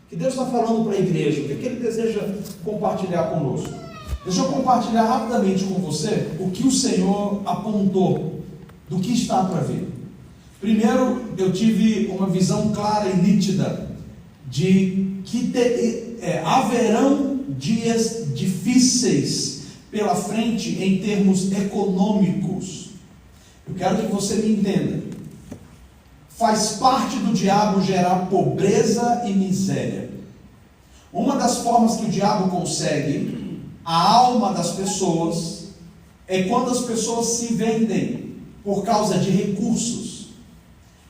que Deus está falando para a igreja, o que Ele deseja compartilhar conosco. Deixa eu compartilhar rapidamente com você o que o Senhor apontou do que está para vir. Primeiro, eu tive uma visão clara e nítida de que haverão dias difíceis pela frente em termos econômicos. Eu quero que você me entenda. Faz parte do diabo gerar pobreza e miséria. Uma das formas que o diabo consegue a alma das pessoas é quando as pessoas se vendem por causa de recursos.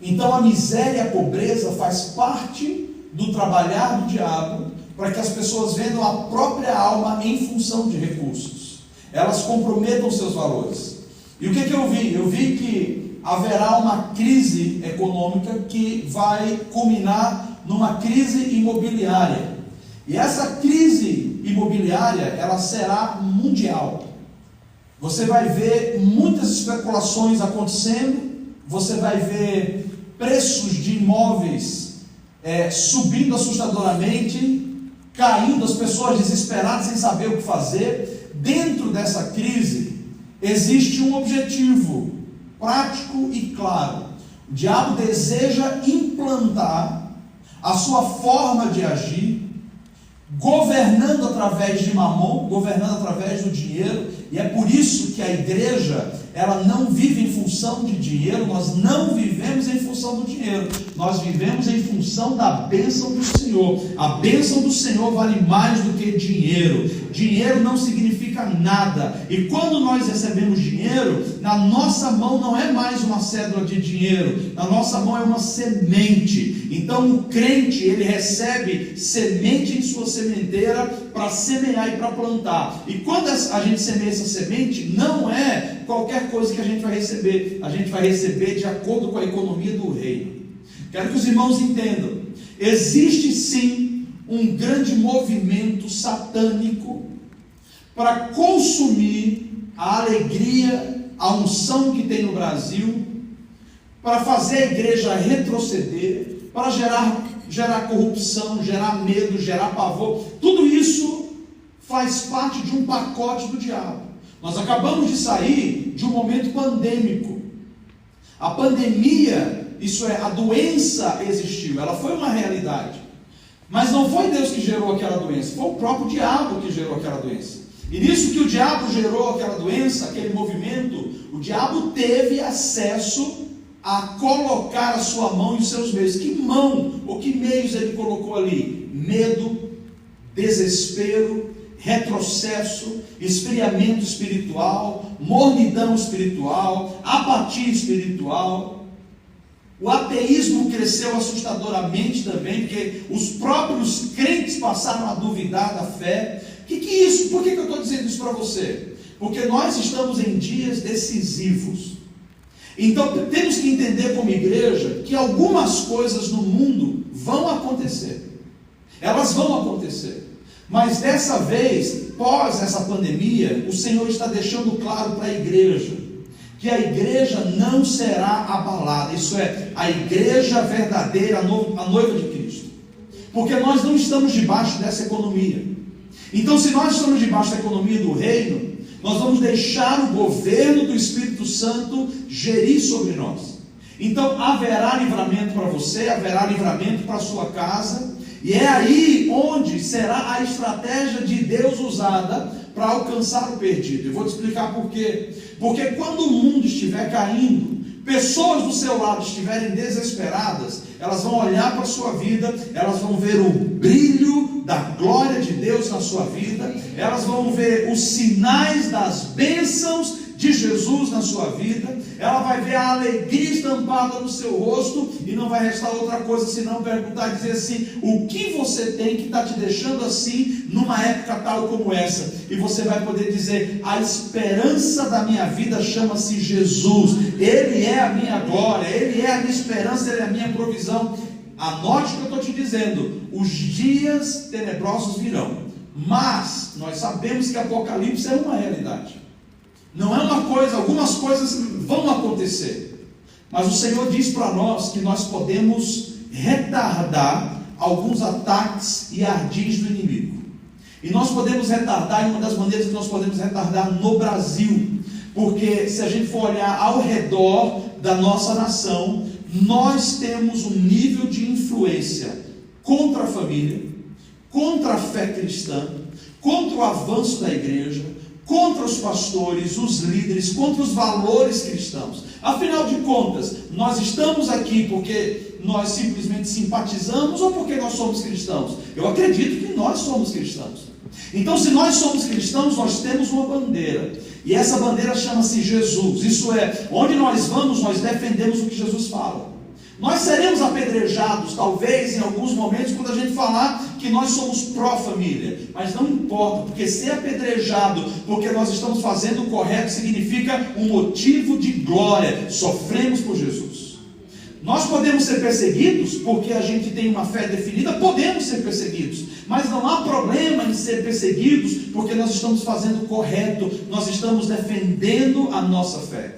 Então a miséria e a pobreza faz parte do trabalhar do diabo para que as pessoas vendam a própria alma em função de recursos. Elas comprometam seus valores. E o que eu vi? Eu vi que haverá uma crise econômica que vai culminar numa crise imobiliária. E essa crise imobiliária, ela será mundial. Você vai ver muitas especulações acontecendo, você vai ver preços de imóveis subindo assustadoramente, caindo, as pessoas desesperadas sem saber o que fazer. Dentro dessa crise existe um objetivo prático e claro. O diabo deseja implantar a sua forma de agir, governando através de mamon, governando através do dinheiro. E é por isso que a igreja, ela não vive em função de dinheiro. Nós não vivemos em função do dinheiro, nós vivemos em função da bênção do Senhor. A bênção do Senhor vale mais do que dinheiro. Dinheiro não significa nada. E quando nós recebemos dinheiro, na nossa mão não é mais uma cédula de dinheiro, na nossa mão é uma semente. Então o crente, ele recebe semente em sua sementeira para semear e para plantar. E quando a gente semeia essa semente, não é qualquer coisa que a gente vai receber. A gente vai receber de acordo com a economia do reino. Quero que os irmãos entendam. Existe sim um grande movimento satânico para consumir a alegria, a unção que tem no Brasil, para fazer a igreja retroceder, para gerar corrupção, gerar medo, gerar pavor. Tudo isso faz parte de um pacote do diabo. Nós acabamos de sair de um momento pandêmico. A pandemia, isso é, a doença existiu, ela foi uma realidade. Mas não foi Deus que gerou aquela doença, foi o próprio diabo que gerou aquela doença. E nisso que o diabo gerou aquela doença, aquele movimento, o diabo teve acesso a colocar a sua mão e os seus meios. Que mão ou que meios ele colocou ali? Medo, desespero, retrocesso, esfriamento espiritual, mornidão espiritual, apatia espiritual. O ateísmo cresceu assustadoramente também, porque os próprios crentes passaram a duvidar da fé. Que é isso? Por que eu estou dizendo isso para você? Porque nós estamos em dias decisivos. Então temos que entender como igreja que algumas coisas no mundo vão acontecer. Elas vão acontecer. Mas dessa vez, pós essa pandemia, o Senhor está deixando claro para a igreja que a igreja não será abalada. Isso é, a igreja verdadeira, a noiva de Cristo. Porque nós não estamos debaixo dessa economia. Então, se nós estamos debaixo da economia do reino, nós vamos deixar o governo do Espírito Santo gerir sobre nós. Então haverá livramento para você, haverá livramento para a sua casa. E é aí onde será a estratégia de Deus usada para alcançar o perdido. Eu vou te explicar por quê. Porque quando o mundo estiver caindo, pessoas do seu lado estiverem desesperadas, elas vão olhar para a sua vida, elas vão ver o brilho da glória de Deus na sua vida, elas vão ver os sinais das bênçãos de Jesus na sua vida, ela vai ver a alegria estampada no seu rosto, e não vai restar outra coisa senão perguntar e dizer assim: o que você tem que está te deixando assim numa época tal como essa? E você vai poder dizer: a esperança da minha vida chama-se Jesus, Ele é a minha glória, Ele é a minha esperança, Ele é a minha provisão. Anote o que eu estou te dizendo: os dias tenebrosos virão, mas nós sabemos que Apocalipse é uma realidade. Não é uma coisa, algumas coisas vão acontecer, mas o Senhor diz para nós que nós podemos retardar alguns ataques e ardis do inimigo. E nós podemos retardar, e uma das maneiras que nós podemos retardar no Brasil, porque se a gente for olhar ao redor da nossa nação, nós temos um nível de influência contra a família, contra a fé cristã, contra o avanço da igreja, contra os pastores, os líderes, contra os valores cristãos. Afinal de contas, nós estamos aqui porque nós simplesmente simpatizamos ou porque nós somos cristãos? Eu acredito que nós somos cristãos. Então, se nós somos cristãos, nós temos uma bandeira, e essa bandeira chama-se Jesus. Isso é, onde nós vamos, nós defendemos o que Jesus fala. Nós seremos apedrejados, talvez, em alguns momentos, quando a gente falar que nós somos pró-família, mas não importa, porque ser apedrejado, porque nós estamos fazendo o correto, significa um motivo de glória. Sofremos por Jesus. Nós podemos ser perseguidos, porque a gente tem uma fé definida, podemos ser perseguidos, mas não há problema em ser perseguidos, porque nós estamos fazendo o correto, nós estamos defendendo a nossa fé.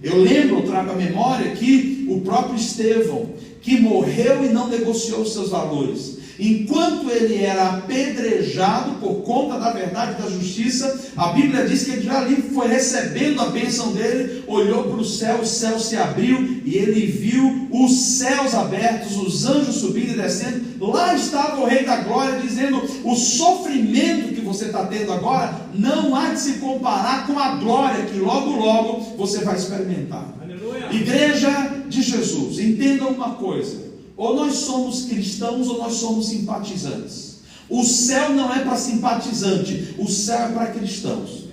Eu lembro, trago à memória que o próprio Estevão, que morreu e não negociou os seus valores, enquanto ele era apedrejado por conta da verdade e da justiça, a Bíblia diz que ele já ali foi recebendo a bênção dele, olhou para o céu se abriu, e ele viu os céus abertos, os anjos subindo e descendo. Lá estava o Rei da Glória dizendo: o sofrimento que você está tendo agora não há de se comparar com a glória que logo logo você vai experimentar. Aleluia. Igreja de Jesus, entendam uma coisa: ou nós somos cristãos ou nós somos simpatizantes. O céu não é para simpatizante, o céu é para cristãos.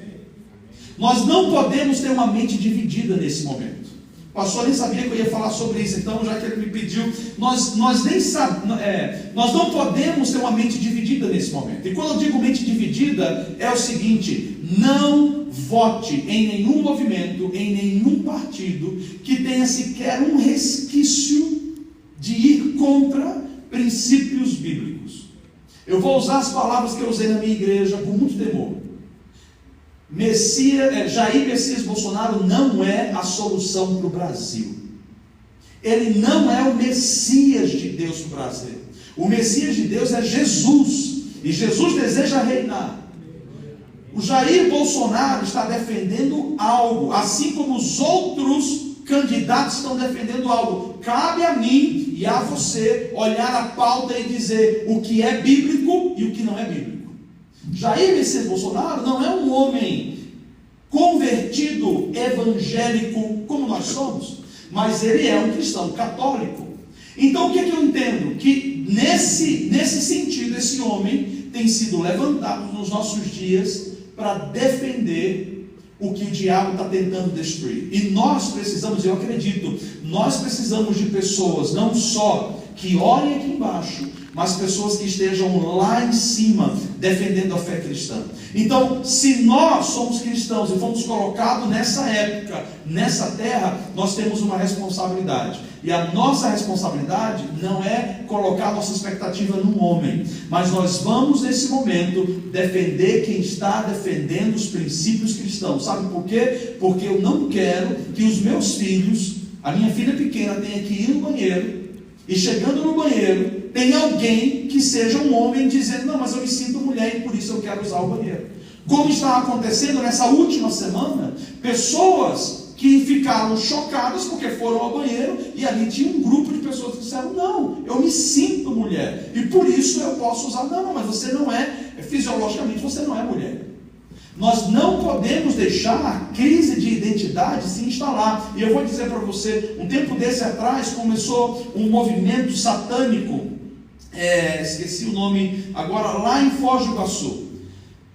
Nós não podemos ter uma mente dividida nesse momento. O pastor nem sabia que eu ia falar sobre isso, então já que ele me pediu, nós não podemos ter uma mente dividida nesse momento. E quando eu digo mente dividida, é o seguinte: não vote em nenhum movimento, em nenhum partido que tenha sequer um resquício de ir contra princípios bíblicos. Eu vou usar as palavras que eu usei na minha igreja com muito temor. Jair Messias Bolsonaro não é a solução para o Brasil. Ele não é o Messias de Deus para o Brasil. O Messias de Deus é Jesus, e Jesus deseja reinar. O Jair Bolsonaro está defendendo algo, assim como os outros candidatos estão defendendo algo. Cabe a mim e a você olhar a pauta e dizer o que é bíblico e o que não é bíblico. Jair Messias Bolsonaro não é um homem convertido evangélico como nós somos, mas ele é um cristão católico. Então o que eu entendo? Que nesse sentido, esse homem tem sido levantado nos nossos dias para defender o que o diabo está tentando destruir. E nós precisamos, eu acredito, nós precisamos de pessoas não só que olhem aqui embaixo, mas pessoas que estejam lá em cima defendendo a fé cristã. Então, se nós somos cristãos e fomos colocados nessa época, nessa terra, nós temos uma responsabilidade. E a nossa responsabilidade não é colocar nossa expectativa num homem, mas nós vamos nesse momento defender quem está defendendo os princípios cristãos. Sabe por quê? Porque eu não quero que os meus filhos, a minha filha pequena, tenha que ir no banheiro, e chegando no banheiro, tem alguém que seja um homem dizendo: não, mas eu me sinto mulher e por isso eu quero usar o banheiro. Como está acontecendo nessa última semana, pessoas que ficaram chocadas porque foram ao banheiro e ali tinha um grupo de pessoas que disseram: não, eu me sinto mulher e por isso eu posso usar. Não, mas você não é, fisiologicamente você não é mulher. Nós não podemos deixar a crise de identidade se instalar. E eu vou dizer para você, um tempo desse atrás começou um movimento satânico, esqueci o nome agora, lá em Foz do Iguaçu.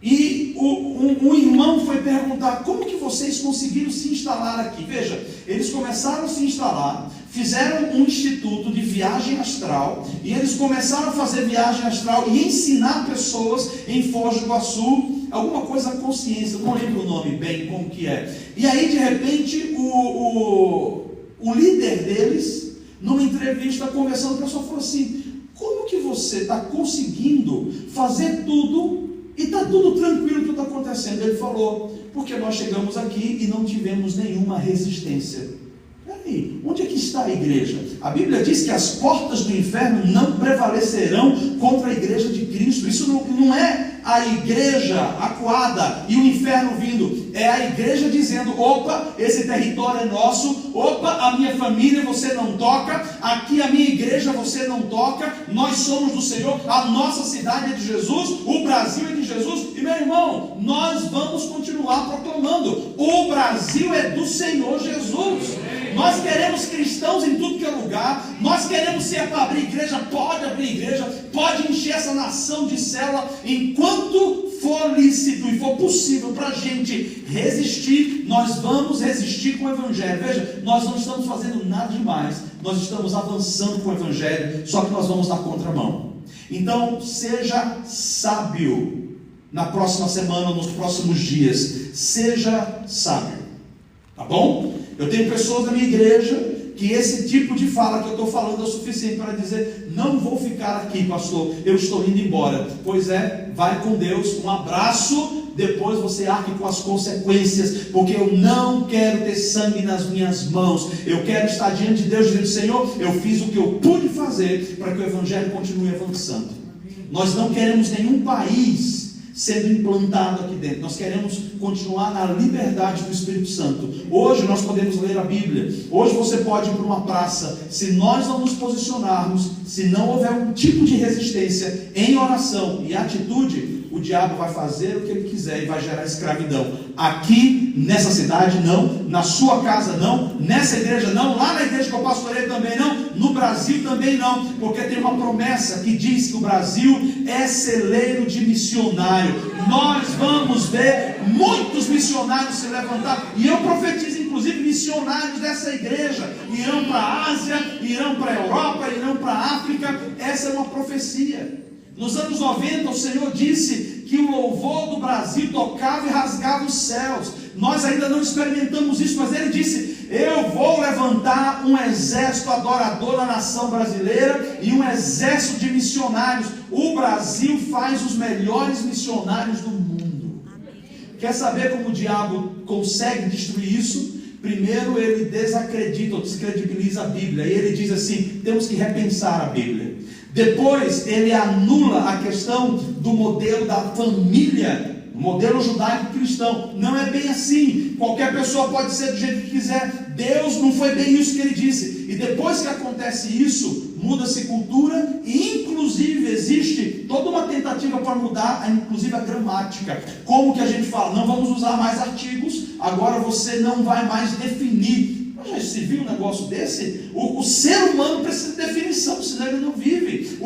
E um irmão foi perguntar: como que vocês conseguiram se instalar aqui? Veja, eles começaram a se instalar, fizeram um instituto de viagem astral, e eles começaram a fazer viagem astral e ensinar pessoas em Foz do Iguaçu alguma coisa, consciência, não lembro o nome bem, como que é. E aí de repente o líder deles, numa entrevista, conversando, a pessoa falou assim: como que você está conseguindo fazer tudo e está tudo tranquilo que está acontecendo? Ele falou: porque nós chegamos aqui e não tivemos nenhuma resistência. Peraí, onde é que está a igreja? A Bíblia diz que as portas do inferno não prevalecerão contra a igreja de Cristo. Isso não é a igreja acuada e o inferno vindo. É a igreja dizendo: opa, esse território é nosso. Opa, a minha família você não toca. Aqui a minha igreja você não toca. Nós somos do Senhor. A nossa cidade é de Jesus. O Brasil é de Jesus. E meu irmão, nós vamos continuar proclamando: o Brasil é do Senhor Jesus. Nós queremos cristãos em tudo que é lugar. Nós queremos, se é para abrir igreja, pode abrir igreja, pode encher essa nação de célula. Enquanto for lícito e for possível para a gente resistir, nós vamos resistir com o Evangelho. Veja, nós não estamos fazendo nada demais, nós estamos avançando com o Evangelho, só que nós vamos na contramão. Então, seja sábio na próxima semana, nos próximos dias. Seja sábio, tá bom? Eu tenho pessoas da minha igreja que esse tipo de fala que eu estou falando é o suficiente para dizer: não vou ficar aqui, pastor, eu estou indo embora. Pois é, vai com Deus, um abraço, depois você arque com as consequências, porque eu não quero ter sangue nas minhas mãos. Eu quero estar diante de Deus dizendo: Senhor, eu fiz o que eu pude fazer para que o Evangelho continue avançando. Nós não queremos nenhum país sendo implantado aqui dentro. Nós queremos continuar na liberdade do Espírito Santo. Hoje nós podemos ler a Bíblia. Hoje você pode ir para uma praça. Se nós não nos posicionarmos, se não houver um tipo de resistência em oração e atitude, o diabo vai fazer o que ele quiser e vai gerar escravidão. Aqui, nessa cidade, não. Na sua casa, não. Nessa igreja, não. Lá na igreja que eu pastorei também, não. No Brasil também não. Porque tem uma promessa que diz que o Brasil é celeiro de missionário. Nós vamos ver muitos missionários se levantar. E eu profetizo, inclusive, missionários dessa igreja irão para a Ásia, irão para a Europa, irão para a África. Essa é uma profecia. Nos anos 90, o Senhor disse que o louvor do Brasil tocava e rasgava os céus. Nós ainda não experimentamos isso, mas Ele disse: eu vou levantar um exército adorador na nação brasileira e um exército de missionários. O Brasil faz os melhores missionários do mundo. Quer saber como o diabo consegue destruir isso? Primeiro, ele desacredita ou descredibiliza a Bíblia. E ele diz assim: temos que repensar a Bíblia. Depois ele anula a questão do modelo da família, o modelo judaico-cristão. Não é bem assim. Qualquer pessoa pode ser do jeito que quiser. Deus não foi bem isso que ele disse. E depois que acontece isso, muda-se cultura e inclusive existe toda uma tentativa para mudar, inclusive a gramática. Como que a gente fala? Não vamos usar mais artigos, agora você não vai mais definir. Já se viu um negócio desse? O ser humano precisa de definição, senão ele não vive.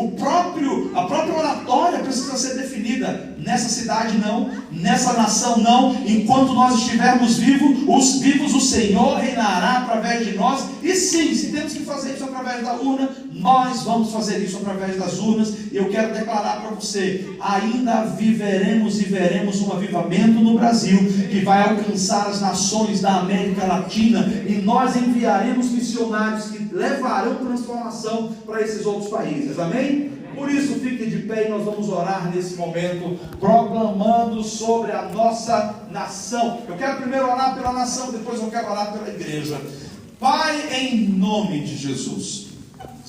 A própria oratória precisa ser definida. Nessa cidade não, nessa nação não. Enquanto nós estivermos vivos, o Senhor reinará através de nós. E sim, se temos que fazer isso através da urna, nós vamos fazer isso através das urnas. E eu quero declarar para você: ainda viveremos e veremos um avivamento no Brasil, que vai alcançar as nações da América Latina, e nós enviaremos missionários que levarão transformação para esses outros países. Amém? Por isso, fique de pé e nós vamos orar nesse momento, proclamando sobre a nossa nação. Eu quero primeiro orar pela nação, depois eu quero orar pela igreja. Pai, em nome de Jesus,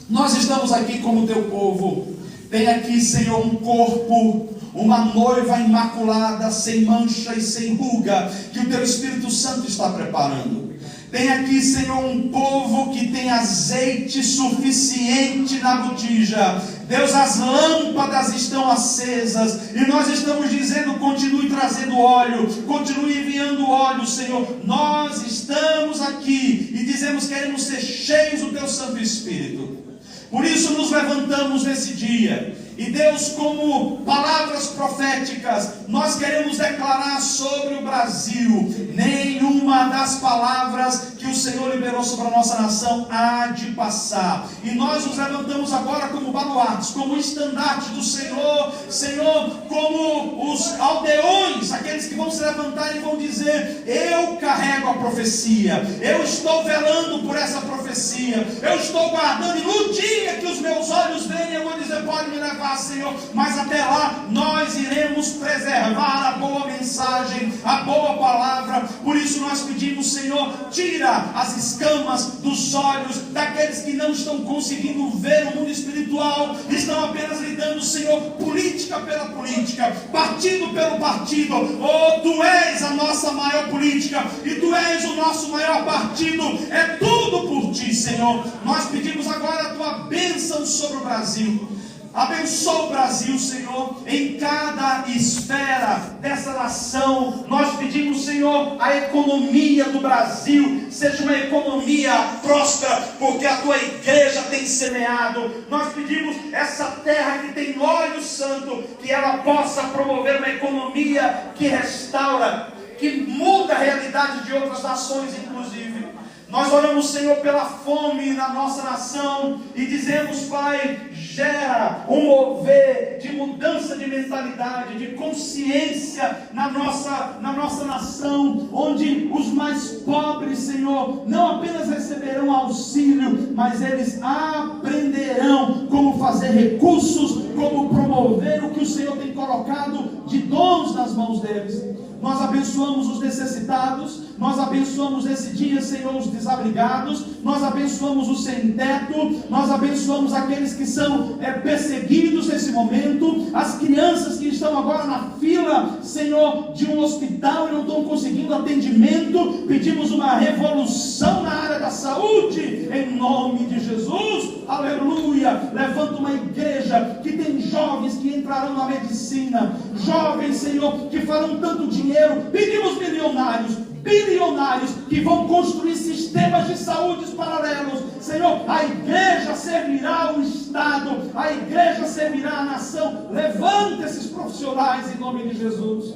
nós estamos aqui como teu povo. Tem aqui, Senhor, um corpo, uma noiva imaculada, sem mancha e sem ruga, que o teu Espírito Santo está preparando. Tem aqui, Senhor, um povo que tem azeite suficiente na botija. Deus, as lâmpadas estão acesas, e nós estamos dizendo: continue trazendo óleo, continue enviando óleo, Senhor. Nós estamos aqui e dizemos: queremos ser cheios do teu Santo Espírito. Por isso nos levantamos nesse dia, e Deus, como palavras proféticas, nós queremos declarar sobre o Brasil: nenhuma das palavras que o Senhor liberou sobre a nossa nação há de passar. E nós nos levantamos agora como baluartes, como estandarte do Senhor, Senhor, como os aldeões, aqueles que vão se levantar e vão dizer: eu carrego a profecia, eu estou velando por essa profecia, eu estou guardando, e no dia que os meus olhos verem, eu vou dizer: pode me levar, Senhor, mas até lá nós iremos preservar a boa mensagem, a boa palavra. Por isso nós pedimos: Senhor, tira tira as escamas dos olhos daqueles que não estão conseguindo ver o mundo espiritual, estão apenas lidando, Senhor, política pela política, partido pelo partido. Oh, Tu és a nossa maior política e Tu és o nosso maior partido, é tudo por Ti, Senhor. Nós pedimos agora a Tua bênção sobre o Brasil. Abençoa o Brasil, Senhor, em cada esfera dessa nação. Nós pedimos, Senhor, a economia do Brasil seja uma economia próspera, porque a Tua igreja tem semeado. Nós pedimos essa terra que tem óleo santo, que ela possa promover uma economia que restaura, que muda a realidade de outras nações, inclusive. Nós oramos, Senhor, pela fome na nossa nação e dizemos, Pai, gera um mover de mudança de mentalidade, de consciência na nossa nação, onde os mais pobres, Senhor, não apenas receberão auxílio, mas eles aprenderão como fazer recursos, como promover o que o Senhor tem colocado de dons nas mãos deles. Nós abençoamos os necessitados, nós abençoamos esse dia, Senhor, os desabrigados, nós abençoamos os sem teto, nós abençoamos aqueles que são perseguidos nesse momento, as crianças que estão agora na fila, Senhor, de um hospital e não estão conseguindo atendimento. Pedimos uma revolução na área da saúde, em nome de Jesus, aleluia. Levanta uma igreja que tem jovens que entrarão na medicina, jovens, Senhor, que farão tanto dinheiro. Pedimos bilionários que vão construir sistemas de saúde paralelos. Senhor, a igreja servirá ao Estado, a igreja servirá à nação. Levanta esses profissionais em nome de Jesus.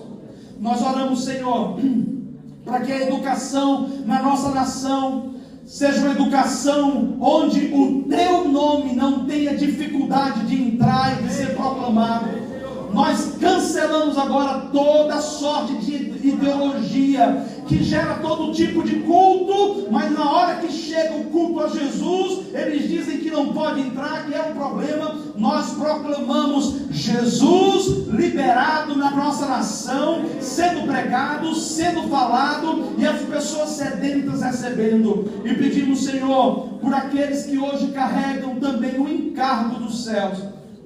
Nós oramos, Senhor, para que a educação na nossa nação seja uma educação onde o Teu nome não tenha dificuldade de entrar e de ser proclamado. Nós cancelamos agora toda sorte de ideologia que gera todo tipo de culto, mas na hora que chega o culto a Jesus, eles dizem que não pode entrar, que é um problema. Nós proclamamos Jesus liberado na nossa nação, sendo pregado, sendo falado, e as pessoas sedentas recebendo. E pedimos, Senhor, por aqueles que hoje carregam também o encargo dos céus.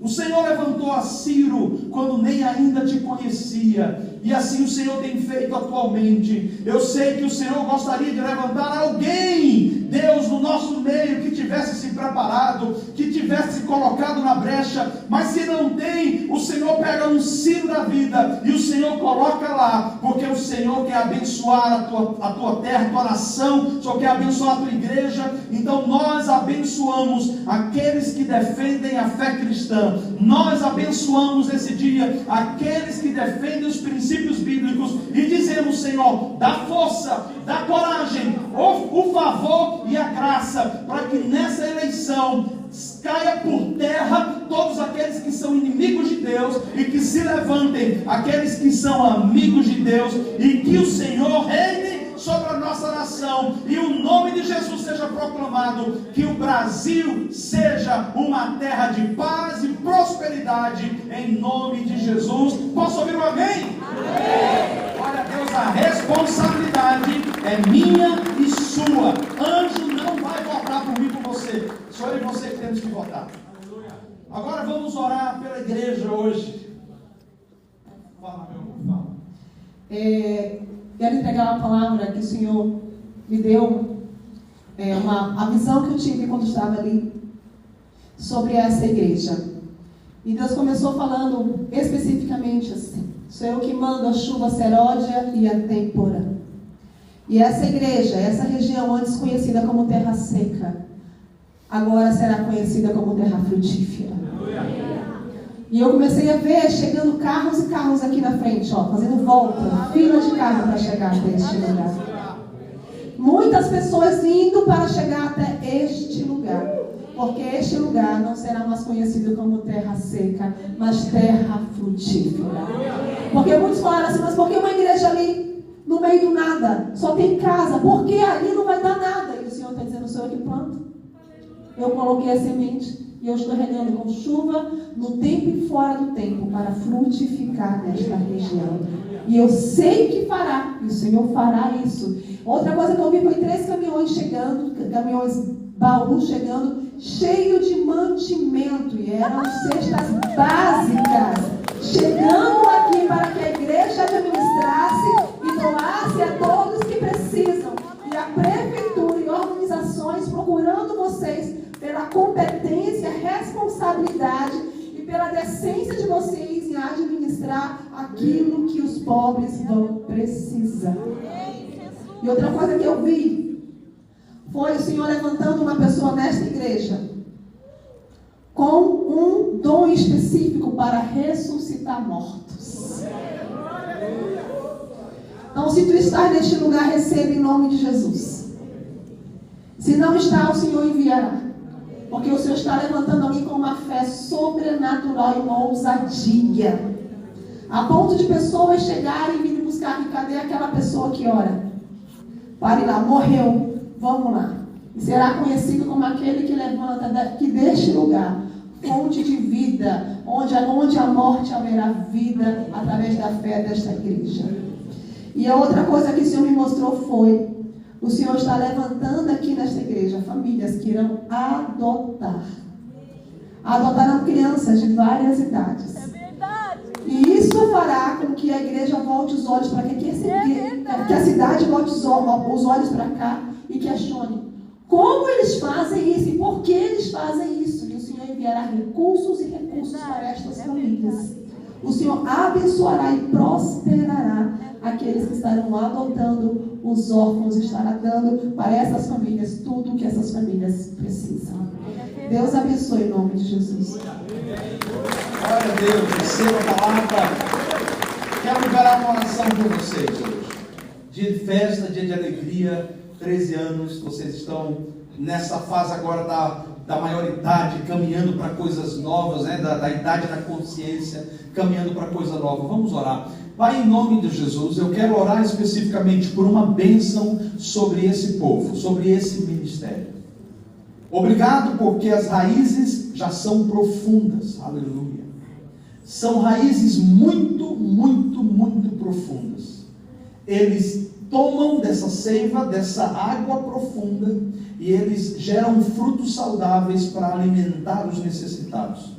O Senhor levantou a Ciro quando nem ainda te conhecia, e assim o Senhor tem feito atualmente. Eu sei que o Senhor gostaria de levantar alguém, Deus, no nosso meio, que tivesse se preparado, que tivesse se colocado na brecha, mas se não tem, o Senhor pega um Ciro da vida e o Senhor coloca lá, porque o Senhor quer abençoar a tua terra, a tua nação, o Senhor quer abençoar a tua igreja. Então nós abençoamos aqueles que defendem a fé cristã. Nós abençoamos nesse dia aqueles que defendem os princípios bíblicos e dizemos, Senhor, dá força, dá coragem, o favor e a graça, para que nessa eleição caia por terra todos aqueles que são inimigos de Deus e que se levantem aqueles que são amigos de Deus, e que o Senhor reine sobre a nossa nação e o nome de Jesus seja proclamado, que o Brasil seja uma terra de paz e prosperidade, em nome de Jesus. Posso ouvir um amém? Amém. Glória a Deus, a responsabilidade é minha e sua. Anjo não vai votar por mim, por você. Só eu e você que temos que votar. Agora vamos orar pela igreja hoje. Fala, meu amor, fala. Quero entregar uma palavra que o Senhor me deu, a visão que eu tive quando estava ali, sobre essa igreja. E Deus começou falando especificamente assim: sou eu que mando a chuva seródia e a têmpora. E essa igreja, essa região antes conhecida como terra seca, agora será conhecida como terra frutífera. E eu comecei a ver chegando carros e carros aqui na frente, fazendo volta, fila de carro para chegar até este lugar. Muitas pessoas indo para chegar até este lugar, porque este lugar não será mais conhecido como terra seca, mas terra frutífera. Porque muitos falaram assim: mas por que uma igreja ali, no meio do nada, só tem casa? Porque ali não vai dar nada? E o Senhor está dizendo: sou eu que planto. Eu coloquei a semente. E eu estou regando com chuva no tempo e fora do tempo para frutificar nesta região. E eu sei que fará, e o Senhor fará isso. Outra coisa que eu vi foi 3 caminhões chegando, caminhões baús chegando, cheio de mantimento, e eram cestas básicas, chegando aqui para que a igreja administrasse e doasse a todos que precisam. E a prefeitura e organizações procurando vocês pela competência, responsabilidade e pela decência de vocês em administrar aquilo que os pobres vão precisar. E outra coisa que eu vi foi o Senhor levantando uma pessoa nesta igreja com um dom específico para ressuscitar mortos. Então, se tu estás neste lugar, receba em nome de Jesus. Se não está, o Senhor enviará. Porque o Senhor está levantando alguém com uma fé sobrenatural e uma ousadia. A ponto de pessoas chegarem e virem buscar. E cadê aquela pessoa que ora? Pare lá, morreu. Vamos lá. E será conhecido como aquele que levanta que deste lugar fonte de vida, onde a morte haverá vida através da fé desta igreja. E a outra coisa que o Senhor me mostrou foi: o Senhor está levantando aqui nesta igreja famílias que irão adotar. Adotarão crianças de várias idades. E isso fará com que a igreja volte os olhos para que a cidade volte os olhos para cá e questione como eles fazem isso e por que eles fazem isso. E o Senhor enviará recursos e recursos para estas famílias. O Senhor abençoará e prosperará aqueles que estarão adotando, os órfãos, estará dando para essas famílias tudo o que essas famílias precisam. Deus abençoe em nome de Jesus. Glória a Deus, receba a palavra. Quero liberar uma oração por vocês hoje. Dia de festa, dia de alegria, 13 anos, vocês estão nessa fase agora da maioridade, caminhando para coisas novas, né? da idade da consciência, caminhando para coisa nova. Vamos orar. Pai, em nome de Jesus, eu quero orar especificamente por uma bênção sobre esse povo, sobre esse ministério. Obrigado porque as raízes já são profundas. Aleluia. São raízes muito, muito, muito profundas. Eles tomam dessa seiva, dessa água profunda, e eles geram frutos saudáveis para alimentar os necessitados.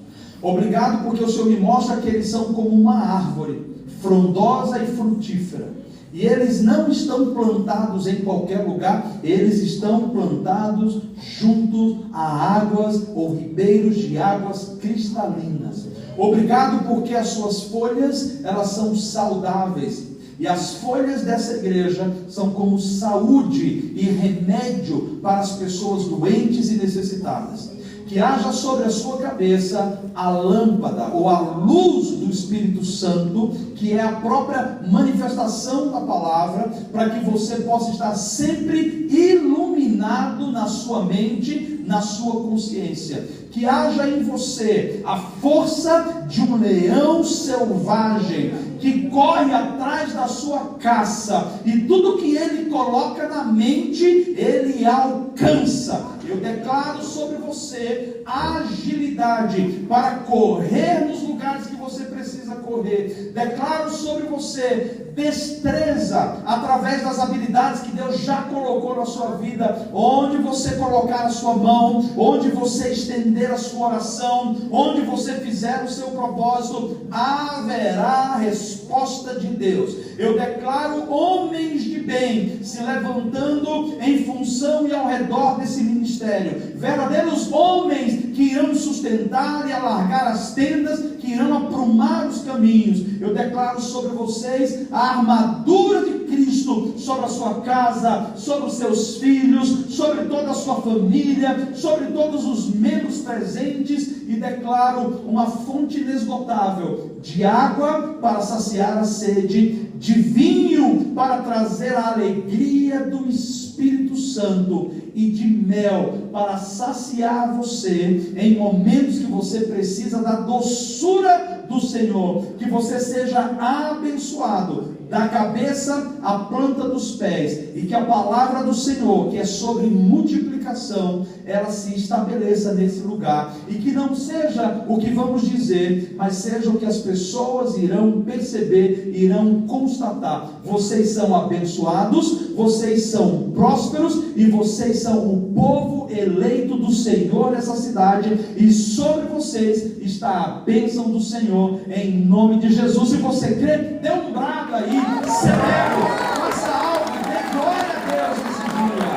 Obrigado porque o Senhor me mostra que eles são como uma árvore, frondosa e frutífera. E eles não estão plantados em qualquer lugar, eles estão plantados junto a águas ou ribeiros de águas cristalinas. Obrigado porque as suas folhas, elas são saudáveis. E as folhas dessa igreja são como saúde e remédio para as pessoas doentes e necessitadas. Que haja sobre a sua cabeça a lâmpada ou a luz do Espírito Santo, que é a própria manifestação da palavra, para que você possa estar sempre iluminado na sua mente, na sua consciência. Que haja em você a força de um leão selvagem, que corre atrás da sua caça, e tudo que ele coloca na mente, ele alcança. Eu declaro sobre você agilidade para correr nos lugares que você precisa correr. Declaro sobre você destreza através das habilidades que Deus já colocou na sua vida. Onde você colocar a sua mão, onde você estender a sua oração, onde você fizer o seu propósito, haverá resposta de Deus. Eu declaro homens de bem se levantando em função e ao redor desse ministério, verdadeiros homens que irão sustentar e alargar as tendas, que irão aprumar os caminhos. Eu declaro sobre vocês a armadura de Cristo, sobre a sua casa, sobre os seus filhos, sobre toda a sua família, sobre todos os membros presentes, e declaro uma fonte inesgotável de água para saciar a sede, de vinho para trazer a alegria do Espírito Santo, e de mel para saciar você em momentos que você precisa da doçura do Senhor. Que você seja abençoado da cabeça a planta dos pés, e que a palavra do Senhor, que é sobre multiplicação, ela se estabeleça nesse lugar, e que não seja o que vamos dizer, mas seja o que as pessoas irão perceber, irão constatar. Vocês são abençoados, vocês são prósperos, e vocês são o povo eleito do Senhor nessa cidade, e sobre vocês está a bênção do Senhor, em nome de Jesus. Se você crê, dê um brado aí, celebre, faça algo, dê glória a Deus nesse dia.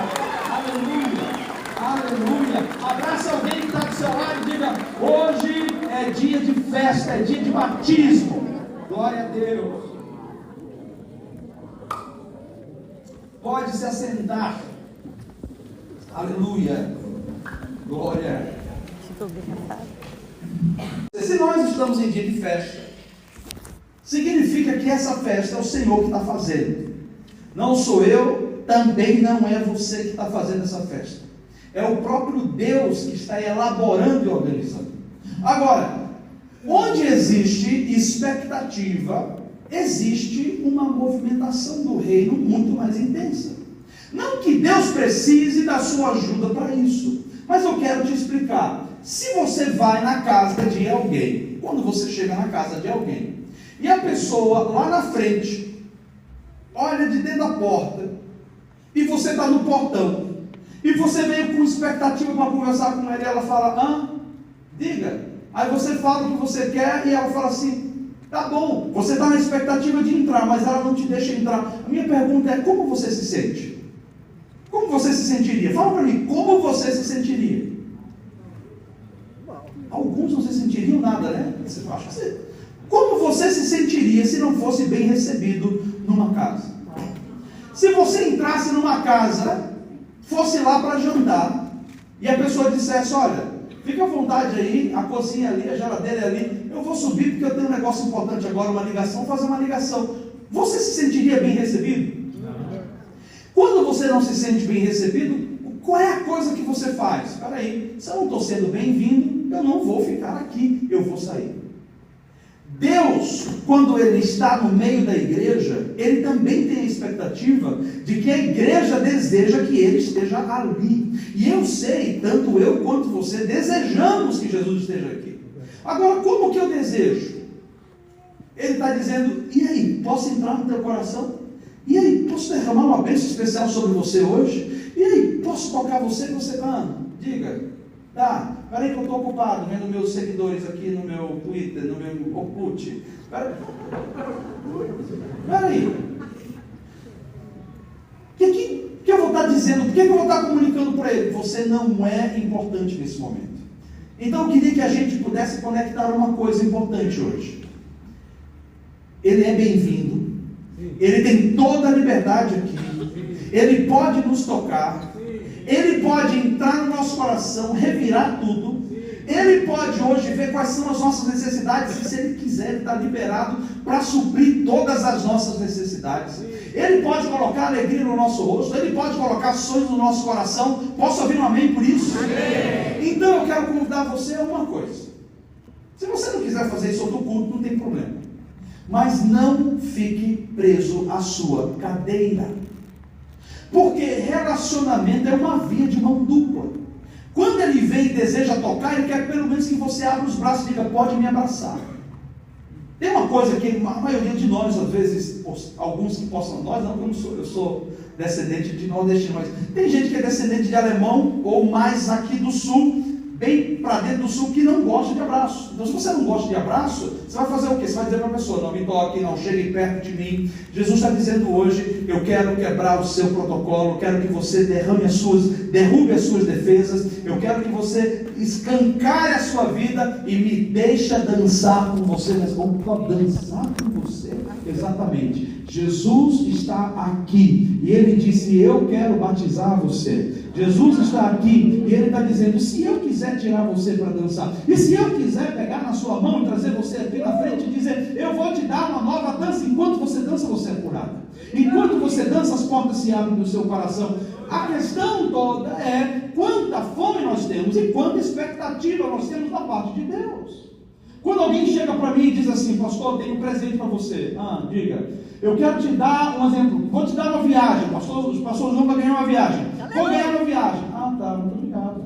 Aleluia, aleluia. Abraça alguém que está do seu lado e diga: hoje é dia de festa, é dia de batismo. Glória a Deus. Pode se assentar. Aleluia. Glória. Se nós estamos em dia de festa, significa que essa festa é o Senhor que está fazendo. Não sou eu, também não é você que está fazendo essa festa. É o próprio Deus que está elaborando e organizando. Agora, onde existe expectativa, existe uma movimentação do reino muito mais intensa. Não que Deus precise da sua ajuda para isso, mas eu quero te explicar. Se você vai na casa de alguém, quando você chega na casa de alguém, e a pessoa lá na frente olha de dentro da porta, e você está no portão, e você veio com expectativa para conversar com ela, e ela fala: diga. Aí você fala o que você quer, e ela fala assim: tá bom, você está na expectativa de entrar, mas ela não te deixa entrar. A minha pergunta é: como você se sente? Como você se sentiria? Fala para mim, como você se sentiria? Alguns não se sentiriam nada, né? Como você se sentiria se não fosse bem recebido numa casa? Se você entrasse numa casa, fosse lá para jantar, e a pessoa dissesse: olha, fica à vontade aí, a cozinha ali, a geladeira é ali, eu vou subir porque eu tenho um negócio importante agora, uma ligação, vou fazer uma ligação. Você se sentiria bem recebido? Quando você não se sente bem recebido, qual é a coisa que você faz? Espera aí, se eu não estou sendo bem-vindo, eu não vou ficar aqui, eu vou sair. Deus, quando Ele está no meio da igreja, Ele também tem a expectativa de que a igreja deseja que Ele esteja ali. E eu sei, tanto eu quanto você, desejamos que Jesus esteja aqui. Agora, como que eu desejo? Ele está dizendo: e aí, posso entrar no teu coração? E aí, posso derramar uma bênção especial sobre você hoje? E aí, posso tocar você? Você, diga. Tá, peraí que eu estou ocupado vendo meus seguidores aqui no meu Twitter, no meu Orkut. Peraí. O que eu vou estar dizendo? O que eu vou estar comunicando para ele? Você não é importante nesse momento. Então eu queria que a gente pudesse conectar uma coisa importante hoje. Ele é bem-vindo. Ele tem toda a liberdade aqui. Ele pode nos tocar. Ele pode entrar no nosso coração, revirar tudo. Ele pode hoje ver quais são as nossas necessidades. E se Ele quiser, Ele está liberado para suprir todas as nossas necessidades. Ele pode colocar alegria no nosso rosto. Ele pode colocar sonhos no nosso coração. Posso ouvir um amém por isso? Amém. Então eu quero convidar você a uma coisa. Se você não quiser fazer isso outro culto, não tem problema. Mas não fique preso à sua cadeira. Porque relacionamento é uma via de mão dupla. Quando ele vem e deseja tocar, ele quer pelo menos que você abra os braços e diga: pode me abraçar. Tem uma coisa que a maioria de nós, às vezes, alguns que possam, nós não, eu sou descendente de nordestino, mas tem gente que é descendente de alemão, ou mais aqui do sul, bem para dentro do sul, que não gosta de abraço. Então, se você não gosta de abraço, você vai fazer o quê? Você vai dizer para a pessoa: não me toque, não chegue perto de mim. Jesus está dizendo hoje: eu quero quebrar o seu protocolo, quero que você derrube as suas defesas, eu quero que você escancare a sua vida e me deixa dançar com você. Mas como dançar com você? Exatamente. Jesus está aqui e Ele disse: eu quero batizar você. Jesus está aqui e Ele está dizendo: se eu quiser tirar você para dançar, e se eu quiser pegar na sua mão e trazer você aqui na frente e dizer: eu vou te dar uma nova dança. Enquanto você dança, você é curado. Enquanto você dança, as portas se abrem no seu coração. A questão toda é quanta fome nós temos e quanta expectativa nós temos da parte de Deus. Quando alguém chega para mim e diz assim: pastor, eu tenho um presente para você. Diga. Eu quero te dar um exemplo. Vou te dar uma viagem. O pastor João vai ganhar uma viagem. Vou ganhar uma viagem. Tá, muito obrigado.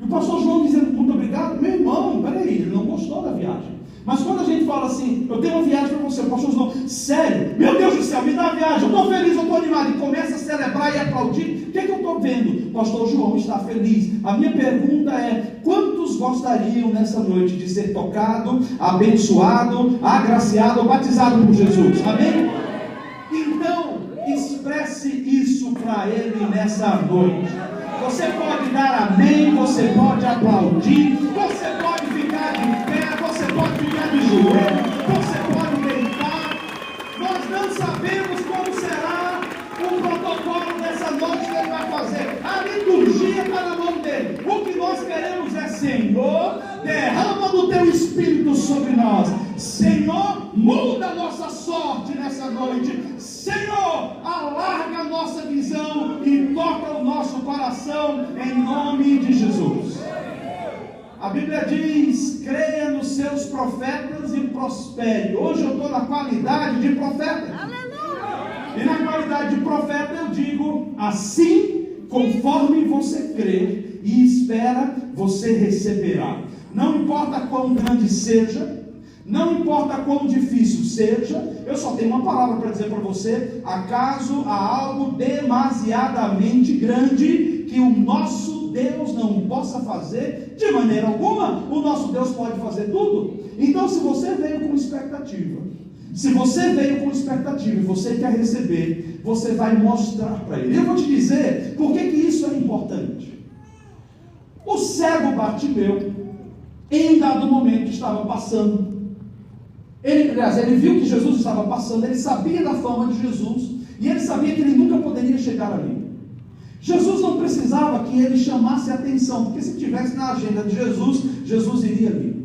E o pastor João dizendo muito obrigado. Meu irmão, peraí, ele não gostou da viagem. Mas quando a gente fala assim: eu tenho uma viagem para você, o pastor João, sério? Meu Deus do céu, me dá a viagem. Eu estou feliz, eu estou animado. E começa a celebrar e aplaudir. O que eu estou vendo? O pastor João está feliz. A minha pergunta é: quantos gostariam nessa noite de ser tocado, abençoado, agraciado ou batizado por Jesus? Amém? Então, expresse isso para Ele nessa noite. Você pode dar amém, você pode aplaudir, você pode ficar de pé, você pode ficar de joelho, você pode deitar. Nós não sabemos como será o protocolo dessa noite que Ele vai fazer. A liturgia está na mão dele. O que nós queremos é: Senhor, derrama do Teu Espírito sobre nós. Senhor, muda a nossa sorte nessa noite. Senhor, alarga a nossa visão e toca o nosso coração em nome de Jesus. A Bíblia diz: creia nos seus profetas e prospere. Hoje eu estou na qualidade de profeta. E na qualidade de profeta eu digo: assim, conforme você crer e espera, você receberá. Não importa quão grande seja, não importa quão difícil seja, eu só tenho uma palavra para dizer para você: acaso há algo demasiadamente grande que o nosso Deus não possa fazer? De maneira alguma. O nosso Deus pode fazer tudo. Então, se você veio com expectativa, e você quer receber, você vai mostrar para Ele. Eu vou te dizer por que isso é importante. O cego Bartimeu, em um dado momento, estava passando. Ele viu que Jesus estava passando, ele sabia da fama de Jesus, e ele sabia que ele nunca poderia chegar ali. Jesus não precisava que ele chamasse a atenção, porque se estivesse na agenda de Jesus, Jesus iria ali.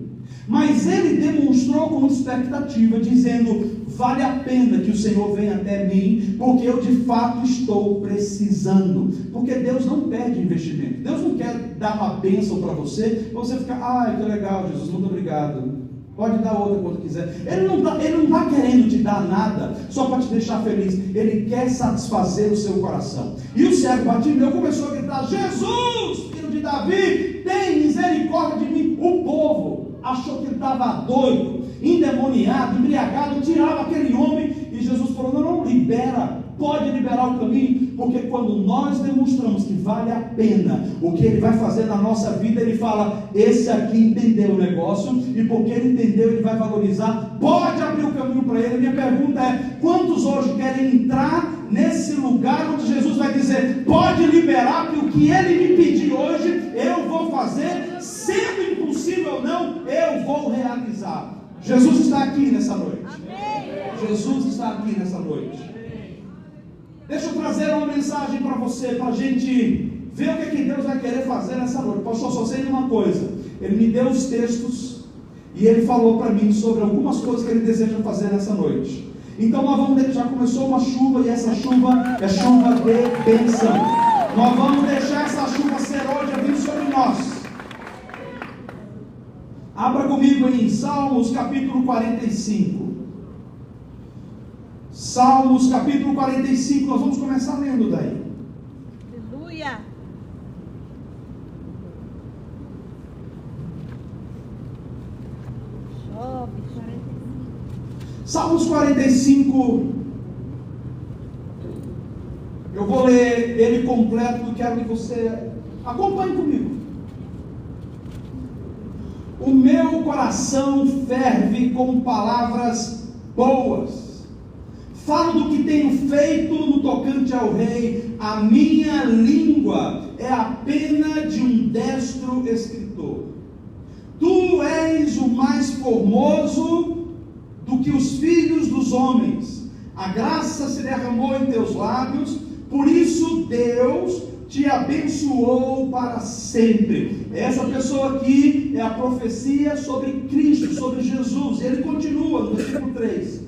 Mas ele demonstrou com expectativa, dizendo: vale a pena que o Senhor venha até mim, porque eu de fato estou precisando. Porque Deus não perde investimento. Deus não quer dar uma bênção para você ficar: que legal, Jesus, muito obrigado, pode dar outra quando quiser. Ele não está querendo te dar nada só para te deixar feliz. Ele quer satisfazer o seu coração. E o cego Bartimeu começou a gritar: Jesus, filho de Davi, tem misericórdia de mim. O povo achou que ele estava doido, endemoniado, embriagado, tirava aquele homem. E Jesus falou: não, libera, pode liberar o caminho. Porque quando nós demonstramos que vale a pena o que Ele vai fazer na nossa vida, Ele fala: esse aqui entendeu o negócio, e porque ele entendeu, Ele vai valorizar, pode abrir o caminho para ele. Minha pergunta é: quantos hoje querem entrar nesse lugar onde Jesus vai dizer: pode liberar, que o que Ele me pedir hoje, eu vou fazer, sendo impossível ou não, eu vou realizar. Jesus está aqui nessa noite. Amém. Jesus está aqui nessa noite. Deixa eu trazer uma mensagem para você, para a gente ver o que Deus vai querer fazer nessa noite. Pastor, só sei de uma coisa: Ele me deu os textos e Ele falou para mim sobre algumas coisas que Ele deseja fazer nessa noite. Então nós vamos deixar, já começou uma chuva, e essa chuva é chuva de bênção. Nós vamos deixar essa chuva ser hoje a vir sobre nós. Abra comigo em Salmos capítulo 45. Salmos capítulo 45, nós vamos começar lendo daí. Aleluia! Salmos 45, eu vou ler ele completo e quero que você acompanhe comigo. O meu coração ferve com palavras boas. Falo do que tenho feito no tocante ao rei. A minha língua é a pena de um destro escritor. Tu és o mais formoso do que os filhos dos homens. A graça se derramou em teus lábios. Por isso Deus te abençoou para sempre. Essa pessoa aqui é a profecia sobre Cristo, sobre Jesus. Ele continua no versículo 3.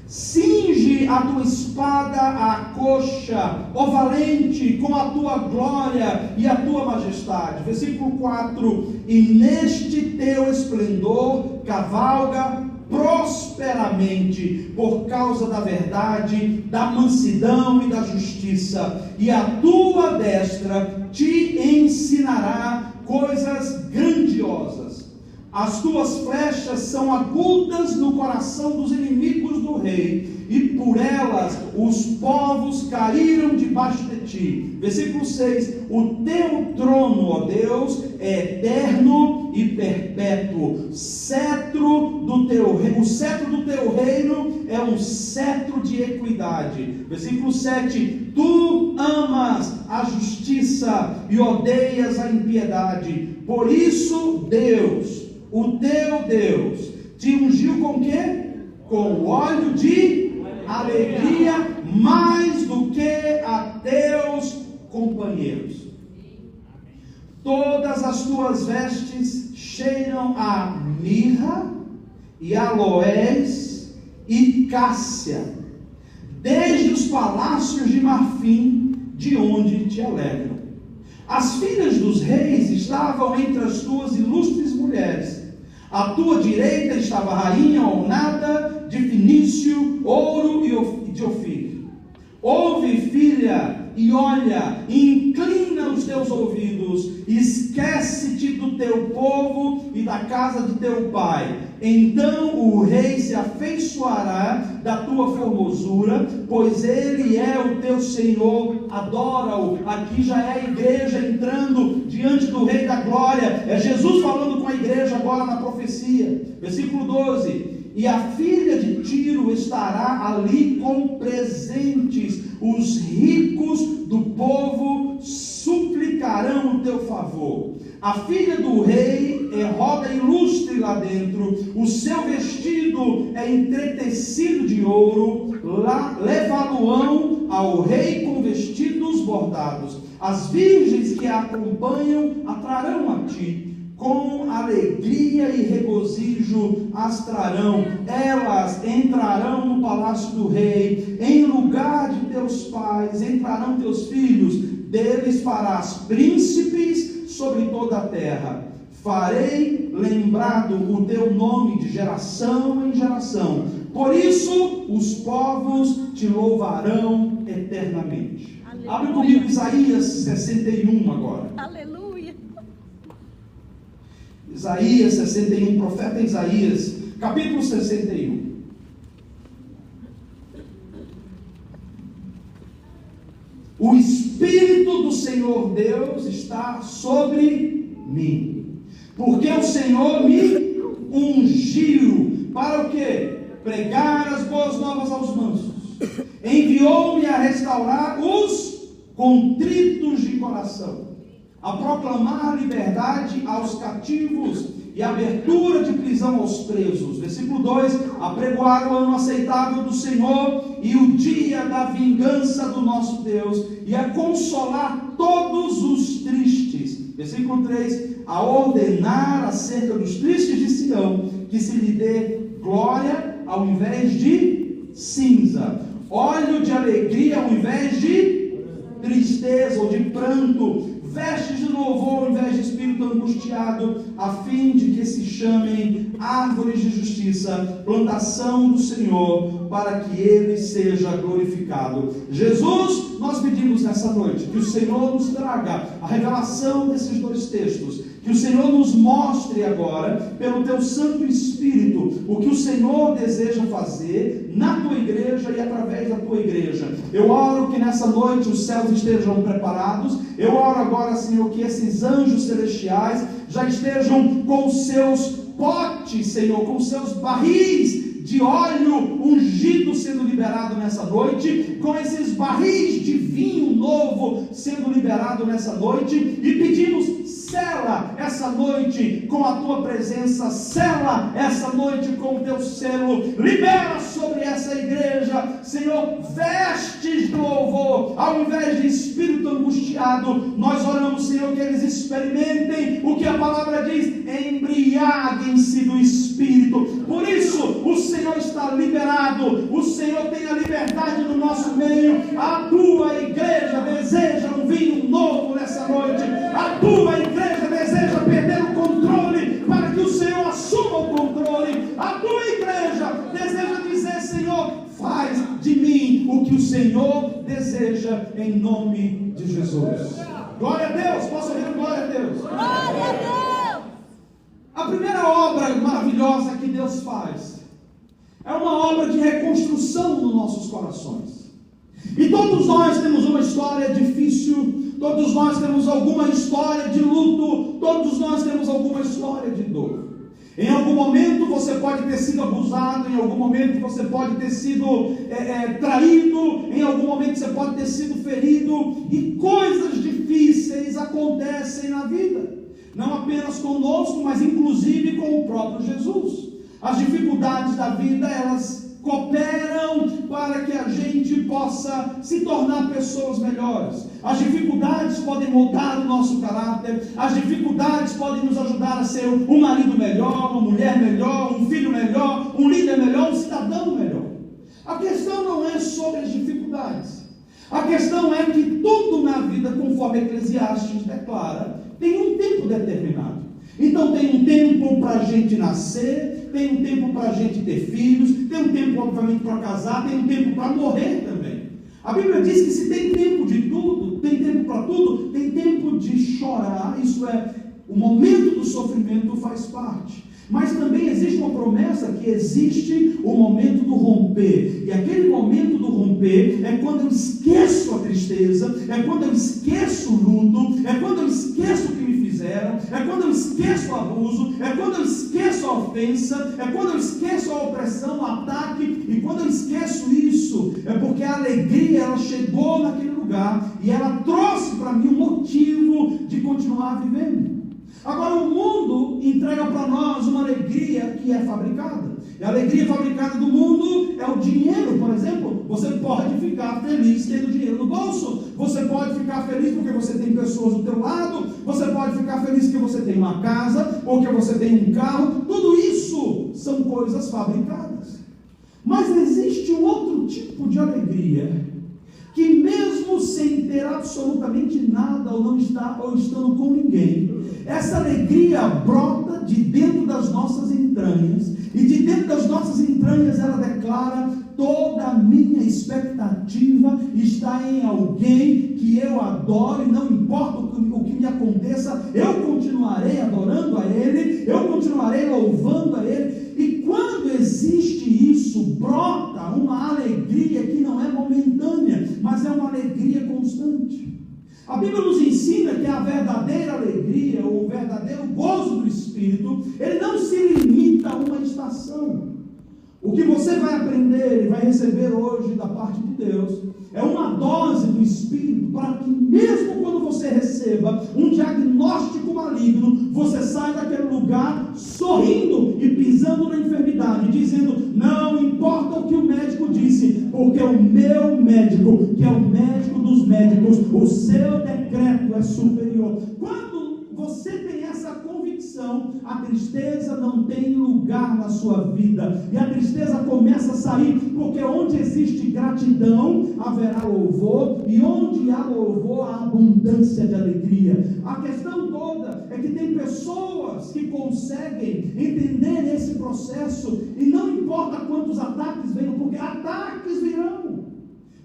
Cinge a tua espada à coxa, ó valente, com a tua glória e a tua majestade. Versículo 4. E neste teu esplendor cavalga prosperamente por causa da verdade, da mansidão e da justiça, e a tua destra te ensinará coisas grandiosas. As tuas flechas são agudas no coração dos inimigos do rei, e por elas os povos caíram debaixo de ti. Versículo 6: o teu trono, ó Deus, é eterno e perpétuo. O cetro do teu reino é um cetro de equidade. Versículo 7: tu amas a justiça e odeias a impiedade. Por isso Deus, o teu Deus, te ungiu com o quê? Com óleo de alegria, mais do que a teus companheiros. Todas as tuas vestes cheiram a mirra e aloés e cássia, desde os palácios de marfim, de onde te alegram. As filhas dos reis estavam entre as tuas ilustres mulheres. À tua direita estava a rainha ornada de finício, ouro e de ofir. Ouve, filha, e olha, e inclina os teus ouvidos, esquece-te do teu povo e da casa de teu pai. Então o rei se afeiçoará da tua formosura, pois ele é o teu Senhor, adora-o. Aqui já é a igreja entrando diante do Rei da Glória, é Jesus falando com a igreja agora na profecia. Versículo 12: e a filha de Tiro estará ali com presentes, os ricos do povo suplicarão o teu favor. A filha do rei é roda ilustre lá dentro, o seu vestido é entretecido de ouro, levá-lo-ão ao rei com vestidos bordados. As virgens que a acompanham atrarão a ti, com alegria e regozijo as trarão. Elas entrarão no palácio do rei, em lugar de teus pais entrarão teus filhos, deles farás príncipes sobre toda a terra. Farei lembrado o teu nome de geração em geração, por isso os povos te louvarão eternamente. Aleluia. Abre comigo Isaías 61 agora. Aleluia. Isaías 61, profeta Isaías, capítulo 61. O Espírito do Senhor Deus está sobre mim, porque o Senhor me ungiu para o quê? Pregar as boas novas aos mansos. Enviou-me a restaurar os contritos de coração, a proclamar a liberdade aos cativos e a abertura de prisão aos presos. Versículo 2: apregoar o ano aceitável do Senhor e o dia da vingança do nosso Deus, e a consolar todos os tristes. Versículo 3: a ordenar acerca dos tristes de Sião, que se lhe dê glória ao invés de cinza, óleo de alegria ao invés de tristeza ou de pranto, vestes de louvor ao invés de espírito angustiado, a fim de que se chamem árvores de justiça, plantação do Senhor, para que Ele seja glorificado. Jesus, nós pedimos nessa noite que o Senhor nos traga a revelação desses dois textos, que o Senhor nos mostre agora, pelo Teu Santo Espírito, o que o Senhor deseja fazer na Tua igreja e através da Tua igreja. Eu oro que nessa noite os céus estejam preparados. Eu oro agora, Senhor, que esses anjos celestiais já estejam com os seus potes, Senhor, com os seus barris de óleo ungido sendo liberado nessa noite, com esses barris de vinho novo sendo liberado nessa noite, e pedimos: sela essa noite com a tua presença, sela essa noite com o teu selo, libera sobre essa igreja, Senhor, vestes de louvor ao invés de espírito angustiado. Nós oramos, Senhor, que eles experimentem o que a palavra diz: embriaguem-se do Espírito. Por isso o Senhor está liberado, o Senhor tem a liberdade no nosso meio. A tua igreja deseja um vinho novo nessa noite, a tua igreja deseja perder o controle para que o Senhor assuma o controle. que o Senhor deseja em nome de Jesus. Glória a Deus, posso ouvir glória a Deus? Glória a Deus! A primeira obra maravilhosa que Deus faz é uma obra de reconstrução nos nossos corações. E todos nós temos uma história difícil, todos nós temos alguma história de luto, todos nós temos alguma história de dor. Em algum momento você pode ter sido abusado, em algum momento você pode ter sido traído, em algum momento você pode ter sido ferido, e coisas difíceis acontecem na vida, não apenas conosco, mas inclusive com o próprio Jesus. As dificuldades da vida, elas cooperam para que a gente possa se tornar pessoas melhores. As dificuldades podem moldar o nosso caráter, as dificuldades podem nos ajudar a ser um marido melhor, uma mulher melhor, um filho melhor, um líder melhor, um cidadão melhor. A questão não é sobre as dificuldades, a questão é que tudo na vida, conforme Eclesiastes declara, tem um tempo determinado. Então tem um tempo para a gente nascer, tem um tempo para a gente ter filhos, tem um tempo obviamente para casar, tem um tempo para morrer também. A Bíblia diz que se tem tempo de tudo, tem tempo para tudo, tem tempo de chorar, isso é, o momento do sofrimento faz parte. Mas também existe uma promessa que existe o momento do romper. E aquele momento do romper é quando eu esqueço a tristeza, é quando eu esqueço o luto, é quando eu esqueço o que me fizeram, é quando eu esqueço o abuso, é quando eu esqueço a ofensa, é quando eu esqueço a opressão, o ataque. E quando eu esqueço isso, é porque a alegria, ela chegou naquele lugar e ela trouxe para mim um motivo de continuar vivendo. Agora o mundo entrega para nós uma alegria que é fabricada. E a alegria fabricada do mundo é o dinheiro, por exemplo. Você pode ficar feliz tendo dinheiro no bolso. Você pode ficar feliz porque você tem pessoas do teu lado. Você pode ficar feliz porque você tem uma casa ou que você tem um carro. Tudo isso são coisas fabricadas. Mas existe um outro tipo de alegria que mesmo sem ter absolutamente nada ou estando com ninguém, essa alegria brota de dentro das nossas entranhas, e de dentro das nossas entranhas ela declara: toda a minha expectativa está em alguém que eu adoro, e não importa o que me aconteça, eu continuarei adorando a Ele, eu continuarei louvando a Ele. E quando existe isso, brota uma alegria que não é momentânea, mas é uma alegria constante. A Bíblia nos ensina que a verdadeira alegria, ou o verdadeiro gozo do Espírito, ele não se limita a uma estação. O que você vai aprender e vai receber hoje da parte de Deus é uma dose do Espírito, para que mesmo quando você receba um diagnóstico maligno, você saia daquele lugar sorrindo e pisando na enfermidade, dizendo: não importa o que o médico disse, porque o meu médico, que é o médico dos médicos, o seu decreto é superior. Quando você tem essa convicção, a tristeza não tem lugar na sua vida, e a tristeza começa a sair, porque onde existe gratidão, haverá louvor, e onde há louvor, há abundância de alegria. A questão toda é que tem pessoas que conseguem entender esse processo, e não importa quantos ataques venham, porque ataques virão,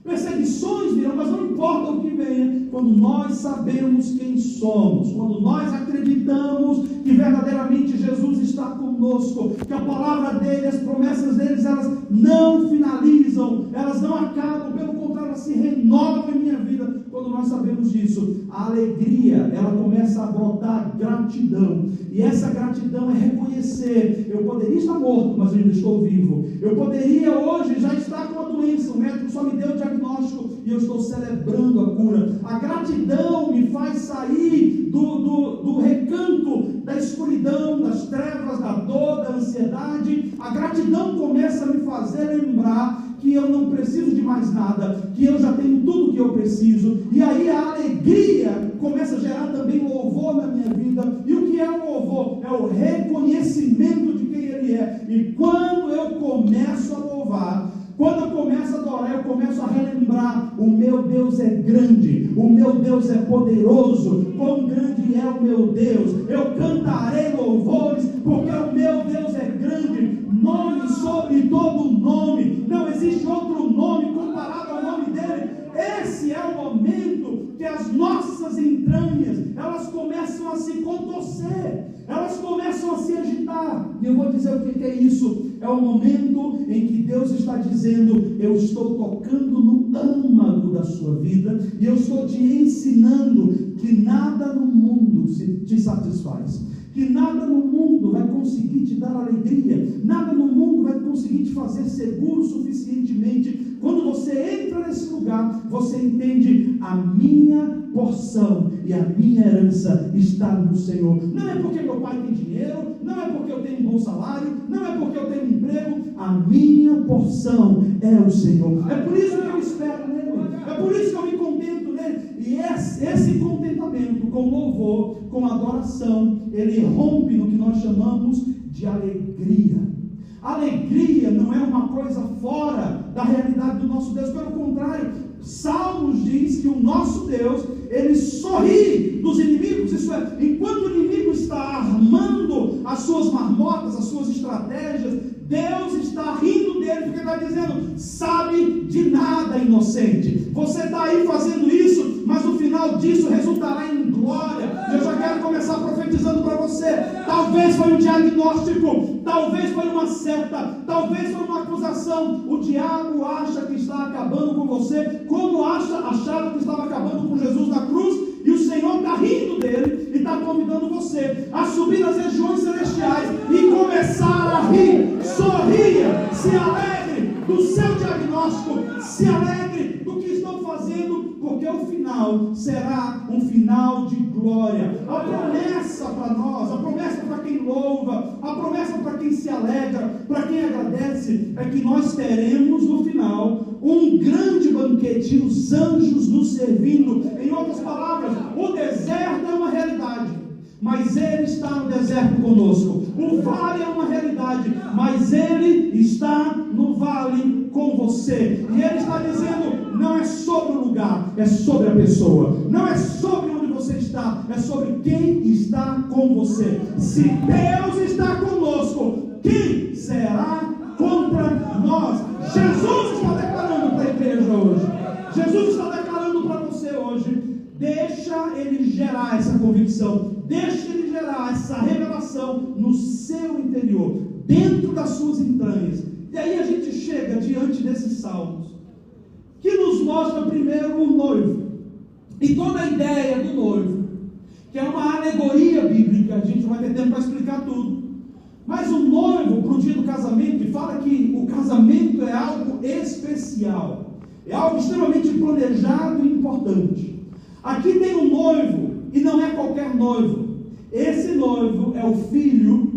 perseguições virão, mas não importa o que venha, quando nós sabemos quem somos, quando nós acreditamos que verdadeiramente Jesus está conosco, que a palavra dele, as promessas deles, elas não finalizam, elas não acabam, pelo contrário, elas se renovam em minha vida. Quando nós sabemos disso, a alegria, ela começa a brotar gratidão, e essa gratidão é reconhecer: eu poderia estar morto, mas eu ainda estou vivo, eu poderia hoje já estar com a doença, o médico só me deu o diagnóstico e eu estou celebrando a cura. A gratidão me faz sair do recanto da escuridão, das trevas, da dor, da ansiedade. A gratidão começa a me fazer lembrar que eu não preciso de mais nada, que eu já tenho tudo que eu preciso, e aí a alegria começa a gerar também louvor na minha vida. E o que é o louvor? É o reconhecimento de quem Ele é. E quando eu começo a louvar, quando eu começo a adorar, eu começo a relembrar: o meu Deus é grande, o meu Deus é poderoso, quão grande é o meu Deus, eu cantarei louvores, porque o meu Deus é grande, nome sobre todo nome, não existe outro nome comparado ao nome esse é o momento que as nossas entranhas, elas começam a se contorcer, elas começam a se agitar. E eu vou dizer o que é isso. É o momento em que Deus está dizendo: eu estou tocando no âmago da sua vida, e eu estou te ensinando que nada no mundo te satisfaz, que nada no mundo vai conseguir te dar alegria, nada no mundo vai conseguir te fazer seguro suficientemente. Quando você entra nesse lugar, você entende: a minha porção e a minha herança está no Senhor. Não é porque meu pai tem dinheiro, não é porque eu tenho um bom salário, não é porque eu tenho um emprego. A minha porção é o Senhor. É por isso que eu espero nele, é por isso que eu me contento nele. E esse contentamento com louvor, com adoração, ele rompe no que nós chamamos de alegria. Alegria não é uma coisa fora da realidade do nosso Deus, pelo contrário, Salmos diz que o nosso Deus, ele sorri dos inimigos. Isso é, enquanto o inimigo está armando as suas marmotas, as suas estratégias, Deus está rindo dele, porque ele está dizendo: sabe de nada, inocente, você está aí fazendo isso, mas o final disso resultará em glória. Eu já quero começar profetizando para você. Talvez foi um diagnóstico, talvez foi uma seta, talvez foi uma acusação. O diabo acha que está acabando com você, como achava que estava acabando com Jesus na cruz, e o Senhor está rindo dele e está convidando você a subir nas regiões celestiais e começar a rir. Sorria, se alegre do seu diagnóstico, se alegre do que estão fazendo, porque o final será um final de glória. A promessa para nós, a promessa para quem louva, a promessa para quem se alegra, para quem agradece, é que nós teremos no final um grande banquete, os anjos nos servindo. Em outras palavras, o deserto é uma realidade, mas Ele está no deserto conosco. O vale é uma realidade, mas Ele está no vale com você. E Ele está dizendo: não é sobre o lugar, é sobre a pessoa. Não é sobre onde você está, é sobre quem está com você. Se Deus está conosco, quem será contra nós? Jesus está declarando para a igreja hoje. Jesus está declarando para você hoje. Deixa Ele gerar essa convicção, deixa Ele gerar essa revelação no seu interior, dentro das suas entranhas. E aí a gente chega diante desses salmos, que nos mostra primeiro o noivo, e toda a ideia do noivo, que é uma alegoria bíblica. A gente não vai ter tempo para explicar tudo, mas o noivo, para o dia do casamento, e fala que o casamento é algo especial, é algo extremamente planejado e importante. Aqui tem um noivo, e não é qualquer noivo. Esse noivo é o filho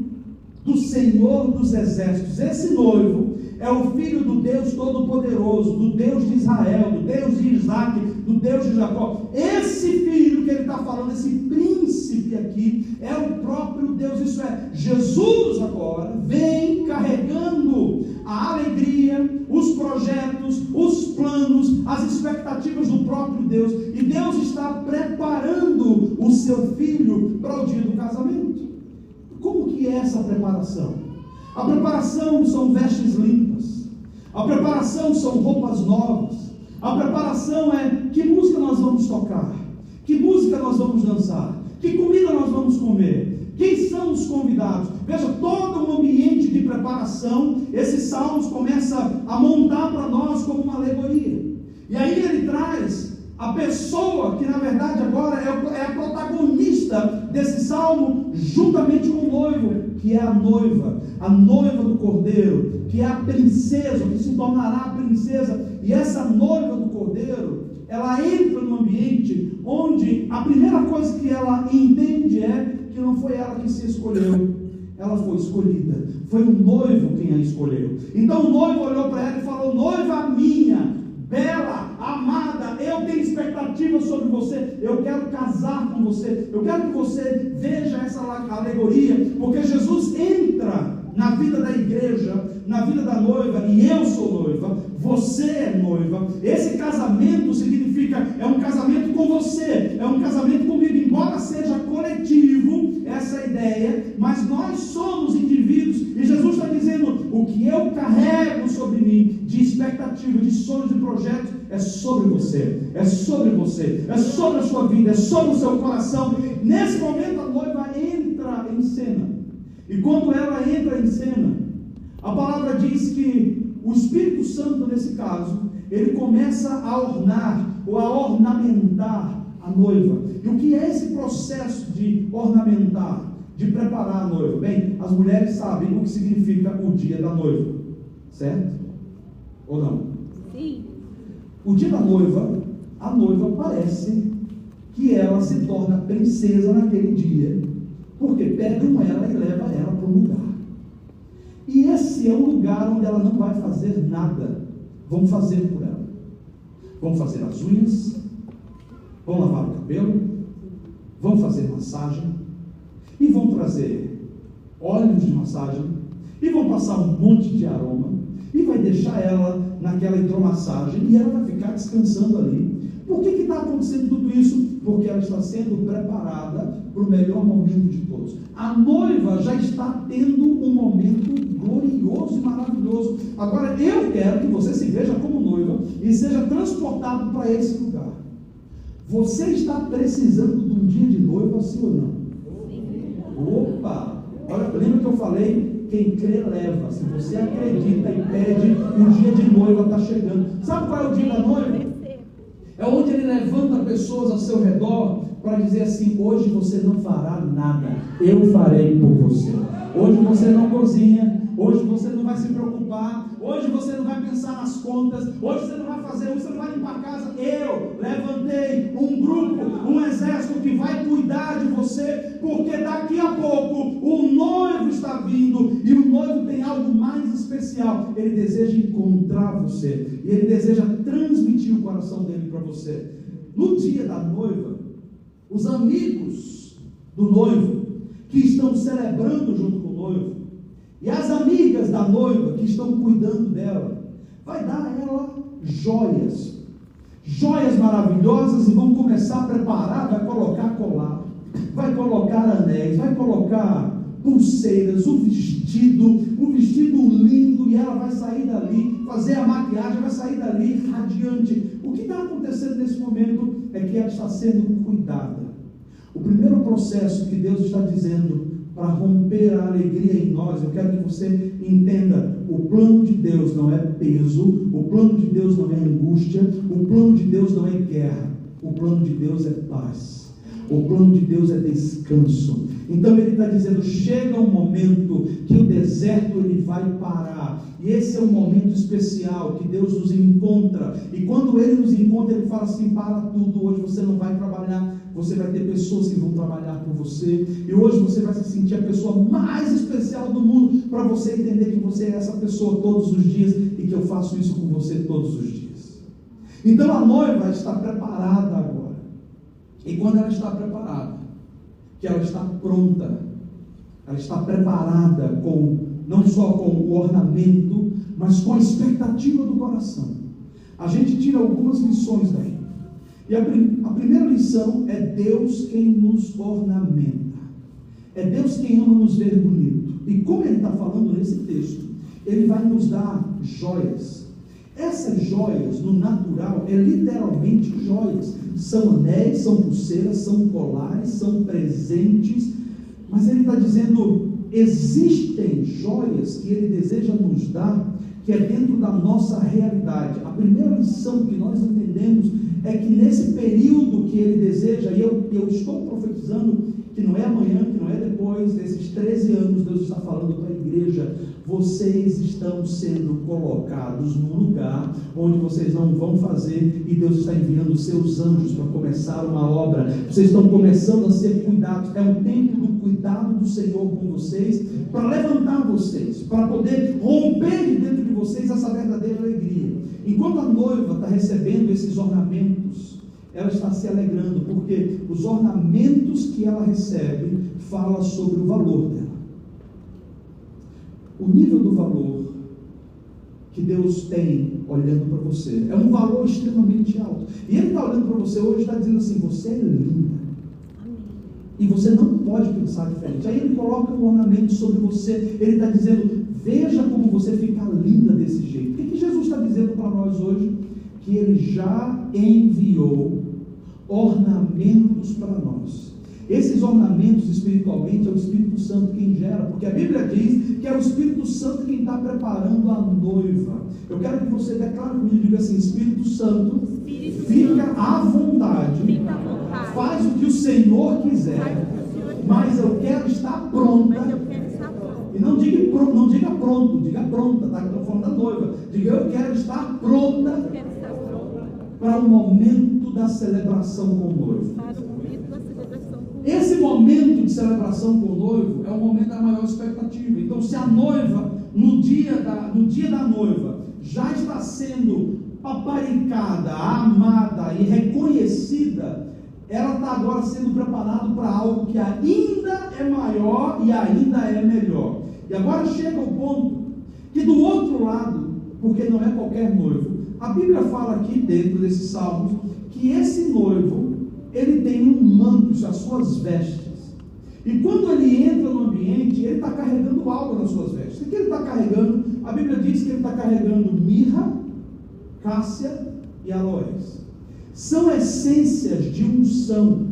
do Senhor dos Exércitos. Esse noivo é o filho do Deus Todo-Poderoso, do Deus de Israel, do Deus de Isaac, do Deus de Jacó. Esse filho que ele está falando, esse príncipe aqui, é o próprio Deus. Isso é, Jesus agora vem carregando a alegria, os projetos, os planos, as expectativas do próprio Deus. E Deus está preparando o seu filho para o dia do casamento. Como que é essa preparação? A preparação são vestes limpas, a preparação são roupas novas, a preparação é que música nós vamos tocar, que música nós vamos dançar, que comida nós vamos comer, quem são os convidados. Veja, todo um ambiente de preparação, esses salmos começam a montar para nós como uma alegoria. E aí ele traz a pessoa que na verdade agora é a protagonista desse salmo, juntamente com o noivo, que é a noiva do Cordeiro, que é a princesa, que se tornará a princesa. E essa noiva do Cordeiro, ela entra no ambiente onde a primeira coisa que ela entende é que não foi ela que se escolheu, ela foi escolhida, foi o noivo quem a escolheu. Então o noivo olhou para ela e falou: noiva minha, bela, amada, eu tenho expectativa sobre você, eu quero casar com você, eu quero que você veja essa alegoria, porque Jesus entra na vida da igreja, na vida da noiva, e eu sou noiva, você é noiva. Esse casamento significa, é um casamento com você, é um casamento comigo, embora seja coletivo essa ideia, mas nós somos indivíduos, e Jesus está dizendo: o que eu carrego sobre mim de expectativa expectativas, de sonhos, de projetos, é sobre você, é sobre você, é sobre a sua vida, é sobre o seu coração. Nesse momento a noiva entra em cena, e quando ela entra em cena, a palavra diz que o Espírito Santo, nesse caso, ele começa a ornar, ou a ornamentar a noiva. E o que é esse processo de ornamentar, de preparar a noiva? Bem, as mulheres sabem o que significa o dia da noiva, certo? Ou não? Sim. O dia da noiva, a noiva parece que ela se torna princesa naquele dia, porque pegam ela e levam ela para um lugar. E esse é um lugar onde ela não vai fazer nada. Vão fazer por ela. Vão fazer as unhas, vão lavar o cabelo, vão fazer massagem, e vão trazer óleos de massagem, e vão passar um monte de aroma, e vai deixar ela naquela hidromassagem, e ela vai ficar descansando ali. Por que está acontecendo tudo isso? Porque ela está sendo preparada para o melhor momento de todos. A noiva já está tendo um momento glorioso e maravilhoso. Agora eu quero que você se veja como noiva e seja transportado para esse lugar. Você está precisando de um dia de noiva, sim ou não? Sim. Opa! Olha, lembra que eu falei? Quem crê leva. Se você acredita e pede, o dia de noiva está chegando. Sabe qual é o dia da noiva? É onde ele levanta pessoas ao seu redor para dizer assim: hoje você não fará nada, eu farei por você. Hoje você não cozinha, hoje você não vai se preocupar, hoje você não vai pensar nas contas, hoje você não vai fazer, você não vai limpar a casa. Eu levantei um grupo, um exército que vai cuidar de você, porque daqui a pouco o noivo está vindo, e o noivo tem algo mais especial. Ele deseja encontrar você, e ele deseja transmitir o coração dele para você. No dia da noiva, os amigos do noivo, que estão celebrando junto com o noivo, e as amigas da noiva, que estão cuidando dela, vai dar a ela joias maravilhosas, e vão começar a preparar, vai colocar colar, vai colocar anéis, vai colocar pulseiras, um vestido lindo, e ela vai sair dali, fazer a maquiagem, vai sair dali radiante. O que está acontecendo nesse momento é que ela está sendo cuidada. O primeiro processo que Deus está dizendo para romper a alegria em nós, eu quero que você entenda: o plano de Deus não é peso, o plano de Deus não é angústia, o plano de Deus não é guerra, o plano de Deus é paz, o plano de Deus é descanso. Então ele está dizendo: chega um momento que o deserto ele vai parar, e esse é um momento especial que Deus nos encontra, e quando ele nos encontra, ele fala assim: para tudo, hoje você não vai trabalhar, você vai ter pessoas que vão trabalhar por você, e hoje você vai se sentir a pessoa mais especial do mundo, para você entender que você é essa pessoa todos os dias, e que eu faço isso com você todos os dias. Então a noiva está preparada agora, e quando ela está preparada, que ela está pronta, ela está preparada não só com o ornamento, mas com a expectativa do coração. A gente tira algumas lições daí. E a primeira lição é Deus quem nos ornamenta. É Deus quem ama nos ver bonito. E como ele está falando nesse texto, ele vai nos dar joias. Essas joias, no natural, é literalmente joias. São anéis, são pulseiras, são colares, são presentes. Mas ele está dizendo: existem joias que ele deseja nos dar, que é dentro da nossa realidade. A primeira lição que nós entendemos é que nesse período que ele deseja, e eu estou profetizando que não é amanhã, que não é depois desses 13 anos, Deus está falando para a igreja: vocês estão sendo colocados num lugar onde vocês não vão fazer, e Deus está enviando os seus anjos para começar uma obra. Vocês estão começando a ser cuidados. É um tempo do cuidado do Senhor com vocês, para levantar vocês, para poder romper de dentro de vocês essa verdadeira alegria. Enquanto a noiva está recebendo esses ornamentos, ela está se alegrando, porque os ornamentos que ela recebe falam sobre o valor dela. O nível do valor que Deus tem olhando para você é um valor extremamente alto. E Ele está olhando para você hoje e está dizendo assim: você é linda. E você não pode pensar diferente. Aí Ele coloca um ornamento sobre você. Ele está dizendo: veja como você fica linda desse jeito. O que Jesus está dizendo para nós que Ele já enviou ornamentos para nós. Esses ornamentos espiritualmente é o Espírito Santo quem gera, porque a Bíblia diz que é o Espírito Santo quem está preparando a noiva. Eu quero que você declare comigo, diga assim: Espírito Santo, fica à vontade, faz o que o Senhor quiser, mas eu quero estar pronta. E não diga pronto, diga pronta, tá? Estou falando da noiva. Diga: eu quero estar pronta para o momento da celebração com o noivo. Esse momento de celebração com o noivo é o momento da maior expectativa. Então, se a noiva, no dia da noiva, já está sendo paparicada, amada e reconhecida, ela está agora sendo preparada para algo que ainda é maior e ainda é melhor. E agora chega o ponto que do outro lado, porque não é qualquer noivo, a Bíblia fala aqui dentro desses salmos que esse noivo, ele tem um manto, isso, as suas vestes. E quando ele entra no ambiente, ele está carregando algo nas suas vestes. O que ele está carregando? A Bíblia diz que ele está carregando mirra, cássia e aloés. São essências de unção.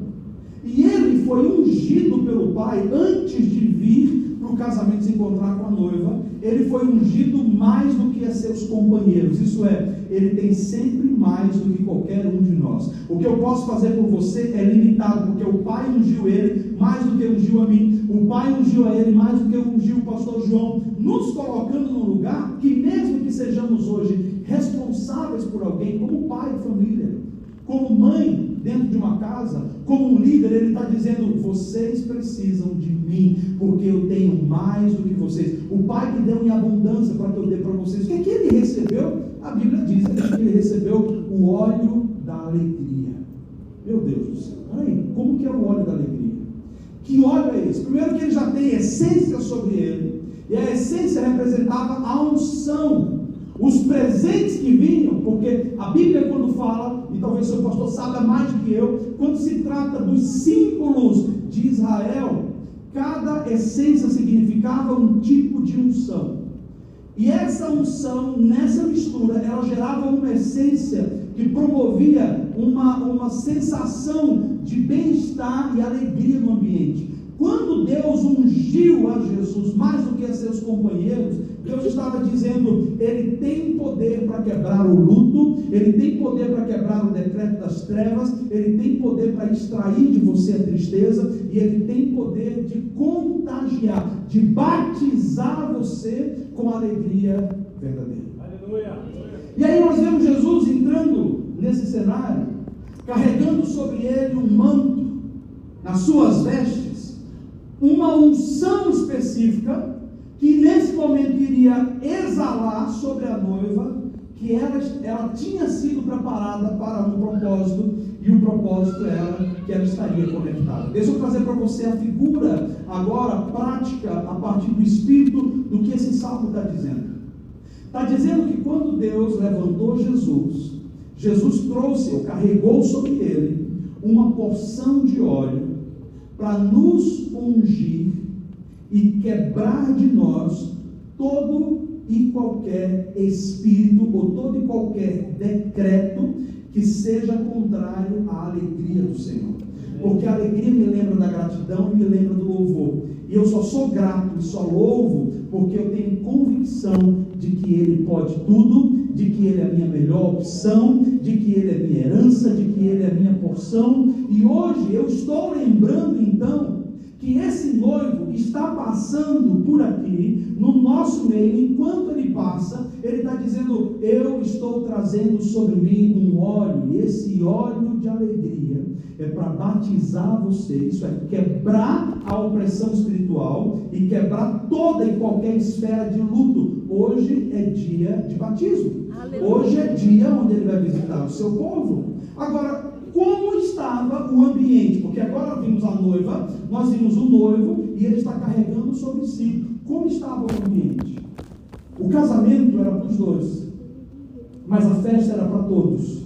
E ele foi ungido pelo Pai antes de vir para o casamento se encontrar com a noiva. Ele foi ungido mais do que a seus companheiros. Isso é, ele tem sempre mais do que qualquer um de nós. O que eu posso fazer por você é limitado, porque o Pai ungiu ele mais do que ungiu a mim. O Pai ungiu a ele mais do que ungiu o pastor João, nos colocando num lugar que, mesmo que sejamos hoje responsáveis por alguém, como pai de família, como mãe dentro de uma casa, como um líder, ele está dizendo: vocês precisam de mim, porque eu tenho mais do que vocês. O Pai me deu em abundância para que eu dê para vocês. O que é que ele recebeu? A Bíblia diz que ele recebeu o óleo da alegria. Meu Deus do céu, peraí, como que é o óleo da alegria? Que óleo é esse? Primeiro que ele já tem essência sobre ele, e a essência representava a unção, os presentes que vinham, porque a Bíblia, quando fala, e talvez o seu pastor saiba mais do que eu, quando se trata dos símbolos de Israel, cada essência significava um tipo de unção. E essa unção, nessa mistura, ela gerava uma essência que promovia uma sensação de bem-estar e alegria no ambiente. Quando Deus ungiu a Jesus mais do que a seus companheiros, Deus estava dizendo: ele tem poder para quebrar o luto, ele tem poder para quebrar o decreto das trevas, ele tem poder para extrair de você a tristeza, e ele tem poder de contagiar, de batizar você com a alegria verdadeira. Aleluia. E aí nós vemos Jesus entrando nesse cenário, carregando sobre ele um manto, nas suas vestes, uma unção específica, que nesse momento iria exalar sobre a noiva, que ela tinha sido preparada para um propósito, e o propósito era que ela estaria conectada. Deixa eu trazer para você a figura agora prática, a partir do Espírito, do que esse salmo está dizendo. Está dizendo que quando Deus levantou Jesus, Jesus trouxe, ou carregou sobre ele, uma porção de óleo para nos ungir e quebrar de nós todo e qualquer espírito, ou todo e qualquer decreto que seja contrário à alegria do Senhor. Porque a alegria me lembra da gratidão e me lembra do louvor. E eu só sou grato e só louvo porque eu tenho convicção de que Ele pode tudo, de que Ele é a minha melhor opção, de que Ele é minha herança, de que Ele é a minha porção. E hoje eu estou lembrando então que esse noivo está passando por aqui, no nosso meio. Enquanto ele passa, ele está dizendo: eu estou trazendo sobre mim um óleo, e esse óleo de alegria é para batizar você. Isso é quebrar a opressão espiritual e quebrar toda e qualquer esfera de luto. Hoje é dia de batismo. Aleluia. Hoje é dia onde ele vai visitar o seu povo. Agora, como estava o ambiente? Porque agora vimos a noiva, nós vimos o noivo, e ele está carregando sobre si. Como estava o ambiente? O casamento era para os dois, mas a festa era para todos.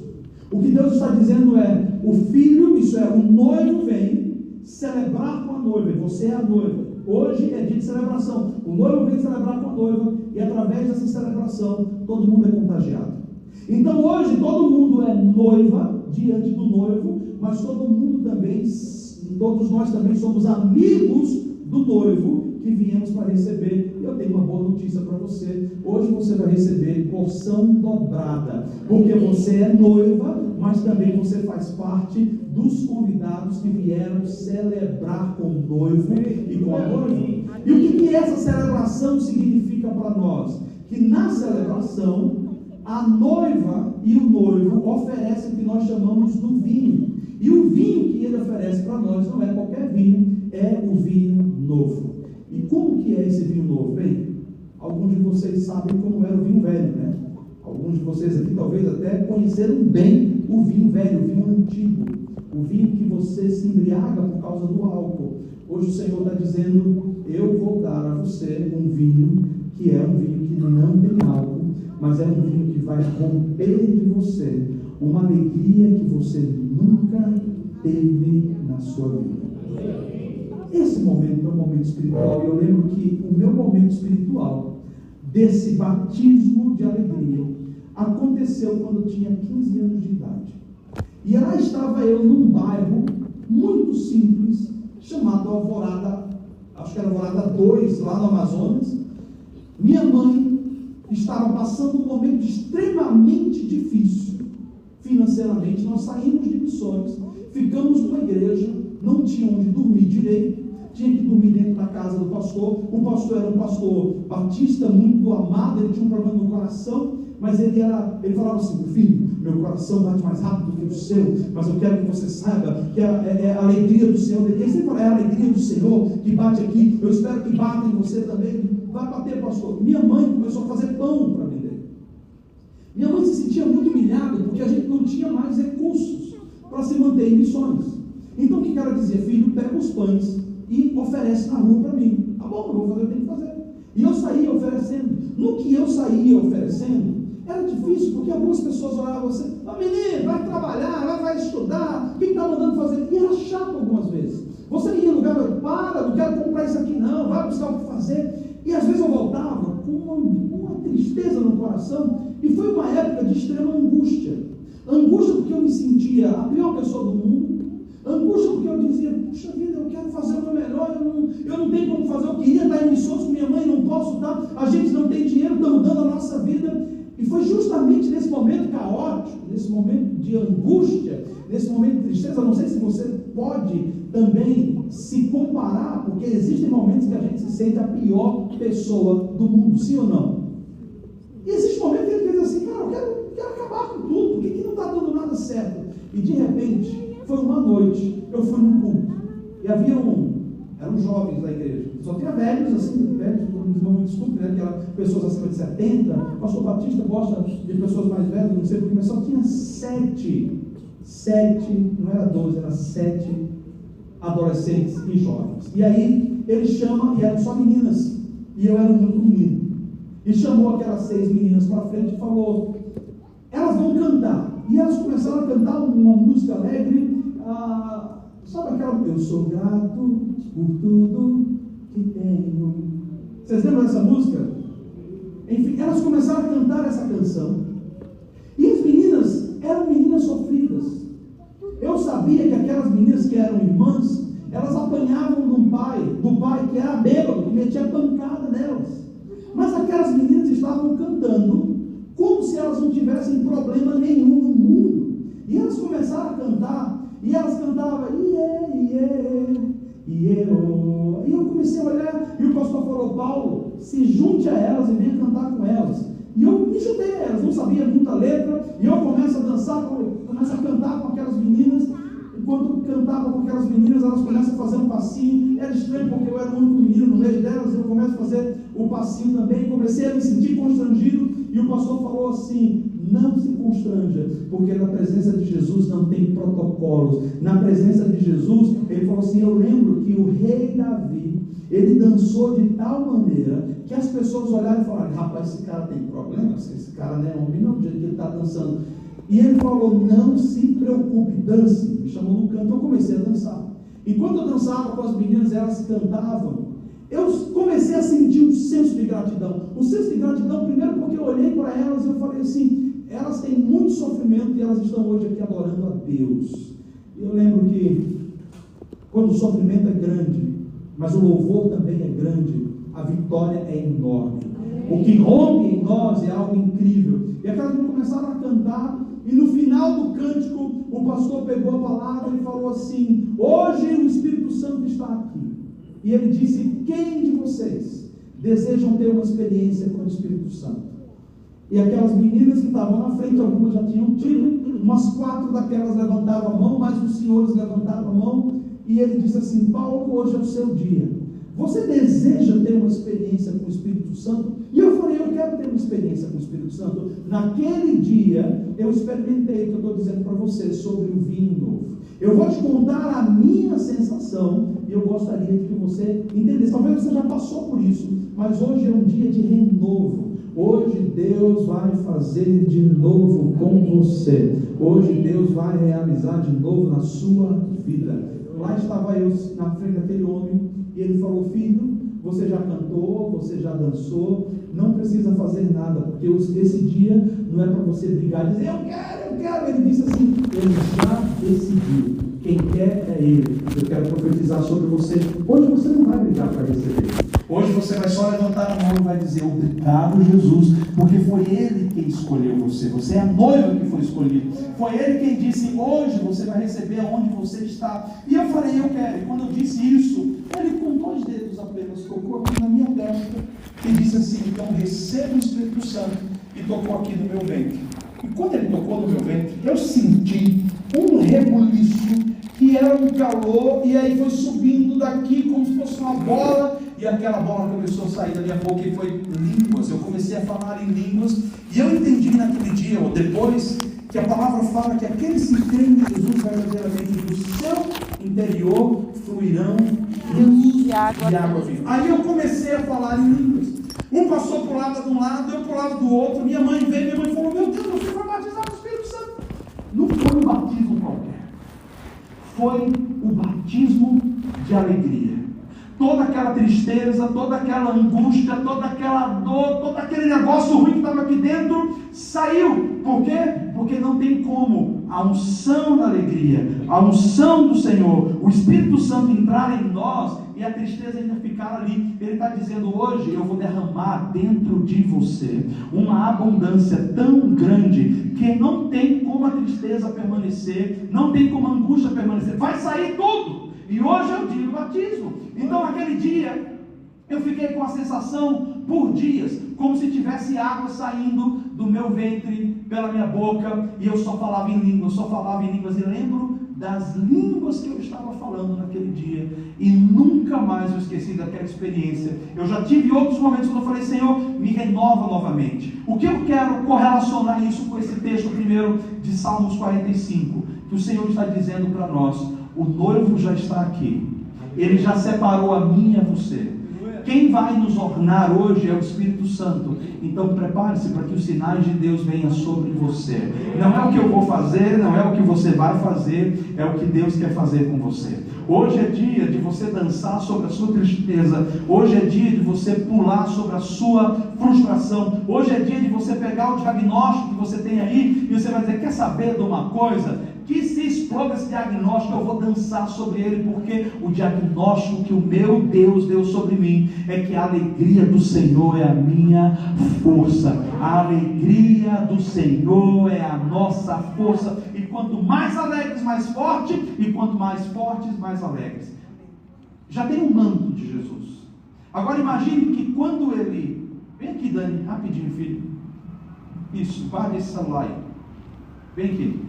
O que Deus está dizendo é: o filho, isso é, o noivo vem celebrar com a noiva, e você é a noiva. Hoje é dia de celebração. O noivo vem celebrar com a noiva, e através dessa celebração, todo mundo é contagiado. Então hoje todo mundo é noiva diante do noivo, mas todo mundo também, todos nós também somos amigos do noivo que viemos para receber. E eu tenho uma boa notícia para você: hoje você vai receber porção dobrada, porque você é noiva, mas também você faz parte dos convidados que vieram celebrar com o noivo e com a noiva. E o que essa celebração significa para nós? Que na celebração a noiva e o noivo oferecem o que nós chamamos do vinho. E o vinho que ele oferece para nós não é qualquer vinho, é o vinho novo. E como que é esse vinho novo? Bem, alguns de vocês sabem como era o vinho velho, né? Alguns de vocês aqui talvez até conheceram bem o vinho velho, o vinho antigo, o vinho que você se embriaga por causa do álcool. Hoje o Senhor está dizendo: eu vou dar a você um vinho que é um vinho que não tem álcool, mas é um vinho que vai romper de você uma alegria que você nunca teve na sua vida. Esse momento é um momento espiritual, e eu lembro que o meu momento espiritual desse batismo de alegria aconteceu quando eu tinha 15 anos de idade. E lá estava eu num bairro muito simples, chamado Alvorada, acho que era Alvorada 2, lá no Amazonas. Minha mãe estava passando um momento extremamente difícil financeiramente. Nós saímos de missões, ficamos numa igreja, não tinha onde dormir direito, tinha que dormir dentro da casa do pastor. O pastor era um pastor batista, muito amado, ele tinha um problema no coração, mas ele falava assim: filho, meu coração bate mais rápido do que o seu, mas eu quero que você saiba que é a alegria do Senhor. Ele sempre fala: é a alegria do Senhor que bate aqui, eu espero que bata em você também. Vai bater, pastor. Minha mãe começou a fazer pão para vender. Minha mãe se sentia muito humilhada, porque a gente não tinha mais recursos para se manter em missões. Então o que ela dizia? Filho, pega os pães e oferece na rua para mim. Tá bom, eu vou fazer o que eu tenho que fazer. E eu saía oferecendo. No que eu saía oferecendo, era difícil, porque algumas pessoas olhavam você: menino, vai trabalhar, vai estudar, o que está mandando fazer? E era chato algumas vezes. Você ia no lugar: não quero comprar isso aqui não, vai buscar o que fazer. E às vezes eu voltava com uma tristeza no coração, e foi uma época de extrema angústia. Angústia porque eu me sentia a pior pessoa do mundo. Angústia porque eu dizia: puxa vida, eu quero fazer o meu melhor, eu não tenho como fazer, eu queria estar em missões com minha mãe, não posso estar, a gente não tem dinheiro, estamos dando a nossa vida. E foi justamente nesse momento caótico, nesse momento de angústia, nesse momento de tristeza, não sei se você pode também se comparar, porque existem momentos que a gente se sente a pior pessoa do mundo, sim ou não? E existe momentos que a gente diz assim: cara, eu quero acabar com tudo, por que não está dando nada certo? E de repente, foi uma noite, eu fui num culto, e eram jovens da igreja, só tinha velhos, assim, velhos, não me desculpe, né, aquelas pessoas acima de 70, o pastor Batista gosta de pessoas mais velhas, não sei porquê, mas só tinha 7, não era 12, era 7 adolescentes e jovens. E aí, ele chama, e eram só meninas, e eu era um único menino, e chamou aquelas 6 meninas para frente e falou: elas vão cantar. E elas começaram a cantar uma música alegre, sabe aquela: eu sou grato por tudo que tenho. Vocês lembram dessa música? Enfim, elas começaram a cantar essa canção, e as meninas eram meninas sofridas. Eu sabia que aquelas meninas que eram irmãs, elas apanhavam do pai que era bêbado, que metia pancada nelas. Mas aquelas meninas estavam cantando como se elas não tivessem problema nenhum no mundo. E elas começaram a cantar, e elas cantavam: e eu comecei a olhar, e o pastor falou: Paulo, se junte a elas e venha cantar com elas. E eu me juntei a elas, não sabia muita letra, e eu começo a dançar, começo a cantar com aquelas meninas. Enquanto cantava com aquelas meninas, elas começam a fazer um passinho. Era estranho porque eu era o único menino no meio delas, eu começo a fazer o passinho também. Comecei a me sentir constrangido, e o pastor falou assim: não se constranja, porque na presença de Jesus não tem protocolos. Na presença de Jesus, ele falou assim: eu lembro que o rei Davi, ele dançou de tal maneira que as pessoas olharam e falaram: rapaz, esse cara tem problema, esse cara não é homem não, do jeito que ele está dançando. E ele falou: não se preocupe, dance. Me chamou no canto, eu comecei a dançar. Enquanto eu dançava com as meninas, elas cantavam, eu comecei a sentir um senso de gratidão. O senso de gratidão, primeiro porque eu olhei para elas e eu falei assim: elas têm elas estão hoje aqui adorando a Deus. Eu lembro que quando o sofrimento é grande, mas o louvor também é grande, a vitória é enorme. O que rompe em nós é algo incrível. E aquelas meninas começaram a cantar, e no final do cântico, o pastor pegou a palavra e falou assim: hoje o Espírito Santo está aqui. E ele disse: quem de vocês desejam ter uma experiência com o Espírito Santo? E aquelas meninas que estavam na frente, algumas já tinham tido, umas 4 daquelas levantavam a mão, mas os senhores levantavam a mão, e ele disse assim: Paulo, hoje é o seu dia. Você deseja ter uma experiência com o Espírito Santo? E eu falei: eu quero ter uma experiência com o Espírito Santo. Naquele dia, eu experimentei o que eu estou dizendo para você sobre o vinho novo. Eu vou te contar a minha sensação, e eu gostaria de que você entendesse. Talvez você já passou por isso, mas hoje é um dia de renovo. Hoje Deus vai fazer de novo com você. Hoje Deus vai realizar de novo na sua vida. Lá estava eu na frente daquele homem, e ele falou: filho, você já cantou, você já dançou, não precisa fazer nada, porque esse dia não é para você brigar e dizer eu quero. Ele disse assim: ele já decidiu, quem quer é ele. Eu quero profetizar sobre você. Hoje você não vai brigar para receber. Hoje você vai só levantar a mão e vai dizer: obrigado, Jesus, porque foi Ele quem escolheu você. Você é a noiva que foi escolhida. Foi Ele quem disse: hoje você vai receber aonde você está. E eu falei: eu quero. E quando eu disse isso, ele com 2 dedos apenas tocou aqui na minha testa e disse assim: então receba o Espírito Santo. E tocou aqui no meu ventre. E quando ele tocou no meu ventre, eu senti um rebuliço que era um calor, e aí foi subindo daqui como se fosse uma bola, e aquela bola começou a sair da minha boca e foi línguas. Eu comecei a falar em línguas, e eu entendi naquele dia, ou depois, que a palavra fala que aqueles que creem em Jesus verdadeiramente do seu interior fluirão rios de água viva. Aí eu comecei a falar em línguas. Um passou para o lado de um lado, eu para o lado do outro. Minha mãe veio, minha mãe falou: meu Deus, você foi batizado no Espírito Santo. Não foi um batismo qualquer, foi o batismo de alegria. Toda aquela tristeza, toda aquela angústia, toda aquela dor, todo aquele negócio ruim que estava aqui dentro, saiu. Por quê? Porque não tem como a unção da alegria, a unção do Senhor, o Espírito Santo entrar em nós e a tristeza ainda ficar ali. Ele está dizendo: hoje eu vou derramar dentro de você uma abundância tão grande que não tem como a tristeza permanecer, não tem como a angústia permanecer, vai sair tudo. E hoje é o dia do batismo. Então naquele dia eu fiquei com a sensação por dias, como se tivesse água saindo do meu ventre, pela minha boca, e eu só falava em línguas, e lembro das línguas que eu estava falando naquele dia, e nunca mais eu esqueci daquela experiência. Eu já tive outros momentos quando eu falei: Senhor, me renova novamente. O que eu quero correlacionar isso com esse texto primeiro de Salmos 45, que o Senhor está dizendo para nós: o noivo já está aqui, Ele já separou a mim e a você. Quem vai nos ornar hoje é o Espírito Santo. Então prepare-se para que os sinais de Deus venham sobre você. Não é o que eu vou fazer, não é o que você vai fazer, é o que Deus quer fazer com você. Hoje é dia de você dançar sobre a sua tristeza. Hoje é dia de você pular sobre a sua frustração. Hoje é dia de você pegar o diagnóstico que você tem aí e você vai dizer: quer saber de uma coisa? Que se exploda esse diagnóstico, eu vou dançar sobre ele, porque o diagnóstico que o meu Deus deu sobre mim é que a alegria do Senhor é a minha força. A alegria do Senhor é a nossa força. E quanto mais alegres, mais forte, e quanto mais fortes, mais alegres. Já tem um manto de Jesus. Agora imagine que quando ele... Vem aqui, Dani, rapidinho, filho. Isso, guarda esse celular aí. Vem aqui.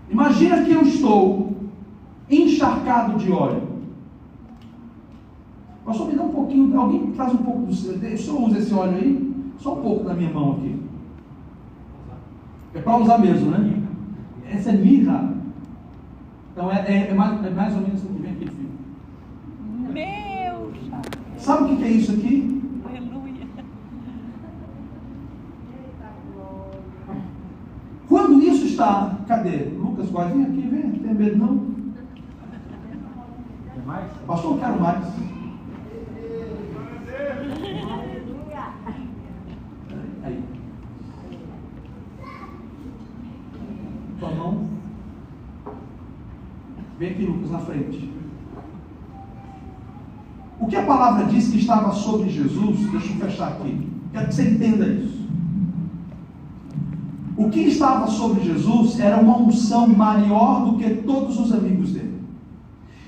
Imagina que eu estou encharcado de óleo. Pastor, me dá um pouquinho, alguém traz um pouco do seu. O senhor usa esse óleo aí? Só um pouco na minha mão aqui. É para usar mesmo, né? Essa é mirra. Então é mais ou menos o que vem aqui, filho. Meu! Sabe o que é isso aqui? Quando isso está... Cadê? Lucas, vem aqui, vem. Não tem medo não? Tem mais? Pastor, eu quero mais. Aí. tua mão. Vem aqui, Lucas, na frente. O que a palavra diz que estava sobre Jesus, deixa eu fechar aqui, quero que você entenda isso. O que estava sobre Jesus era uma unção maior do que todos os amigos dele.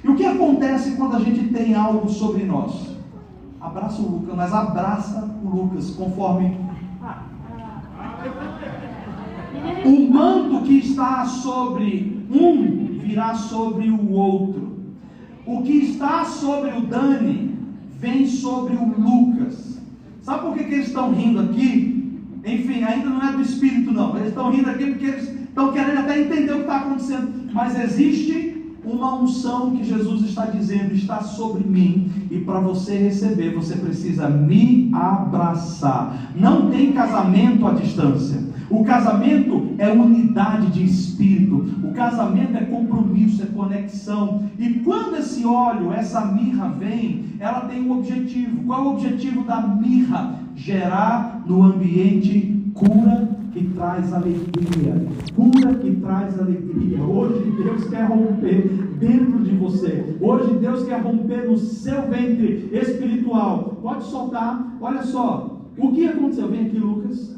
E o que acontece quando a gente tem algo sobre nós? Abraça o Lucas, mas abraça o Lucas, conforme o manto que está sobre um virá sobre o outro. O que está sobre o Dani vem sobre o Lucas. Sabe por que eles estão rindo aqui? Enfim, ainda não é do Espírito não. Eles estão rindo aqui porque eles estão querendo até entender o que está acontecendo. Mas existe uma unção que Jesus está dizendo, está sobre mim, e para você receber, você precisa me abraçar. Não tem casamento à distância. O casamento é unidade de espírito. O casamento é compromisso, é conexão. E quando esse óleo, essa mirra vem, ela tem um objetivo. Qual é o objetivo da mirra? Gerar no ambiente cura que traz alegria. Cura que traz alegria. Hoje Deus quer romper dentro de você. Hoje Deus quer romper no seu ventre espiritual. Pode soltar. Olha só. O que aconteceu? Vem aqui, Lucas.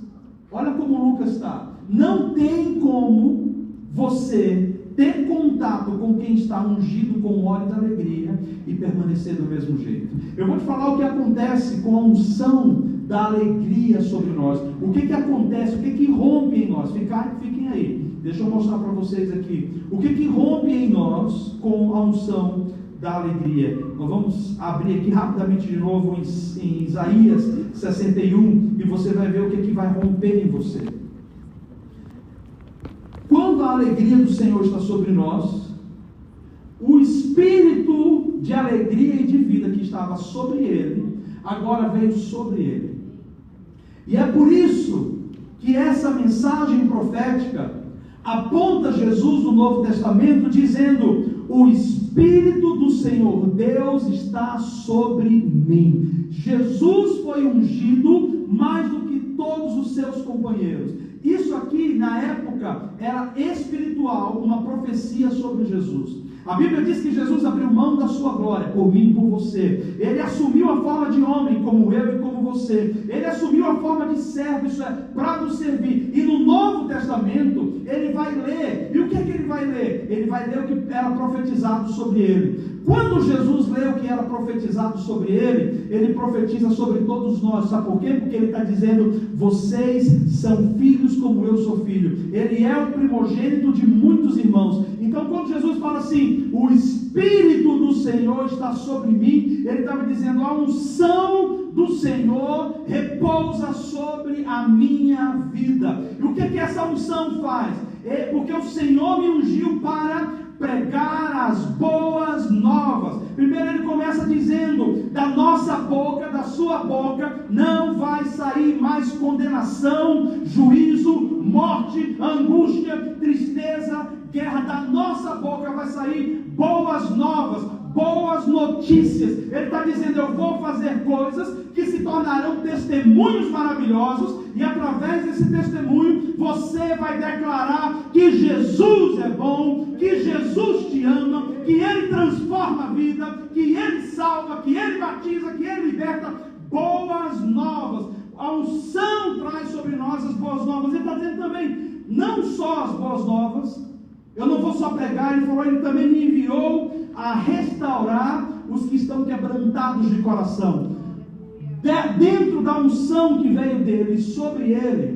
Olha como o Lucas está. Não tem como você ter contato com quem está ungido com o óleo da alegria e permanecer do mesmo jeito. Eu vou te falar o que acontece com a unção da alegria sobre nós. O que acontece? O que rompe em nós? Fiquem aí. Deixa eu mostrar para vocês aqui. O que rompe em nós com a unção da alegria? Nós vamos abrir aqui rapidamente de novo em Isaías 61 e você vai ver o que vai romper em você. Quando a alegria do Senhor está sobre nós, o espírito de alegria e de vida que estava sobre ele, agora veio sobre ele. E é por isso que essa mensagem profética aponta Jesus no Novo Testamento dizendo: o Espírito do Senhor Deus está sobre mim. Jesus foi ungido mais do que todos os seus companheiros. Isso aqui na época era espiritual, uma profecia sobre Jesus. A Bíblia diz que Jesus abriu mão da sua glória por mim e por você. Ele assumiu a forma de homem como eu e como você. Ele assumiu a forma de servo, isso é, para nos servir. E no Novo Testamento ele vai ler. E o que é que ele vai ler? Ele vai ler o que era profetizado sobre ele. Quando Jesus lê o que era profetizado sobre ele, ele profetiza sobre todos nós. Sabe por quê? Porque ele está dizendo: vocês são filhos como eu sou filho. Ele é o primogênito de muitos irmãos. Então quando Jesus fala assim: o Espírito do Senhor está sobre mim, ele estava dizendo: a unção do Senhor repousa sobre a minha vida. E o que essa unção faz? É porque o Senhor me ungiu para pregar as boas novas. Primeiro ele começa dizendo: da nossa boca, da sua boca, não vai sair mais condenação, juízo, morte, angústia, tristeza, guerra. Da nossa boca vai sair boas novas, boas notícias. Ele está dizendo: eu vou fazer coisas que se tornarão testemunhos maravilhosos, e através desse testemunho você vai declarar que Jesus é bom, que Jesus te ama, que Ele transforma a vida, que Ele salva, que Ele batiza, que Ele liberta. Boas novas. A unção traz sobre nós as boas novas. Ele está dizendo também, não só as boas novas, eu não vou só pregar. Ele falou: ele também me enviou a restaurar os que estão quebrantados de coração. Dentro da unção que veio dele, sobre ele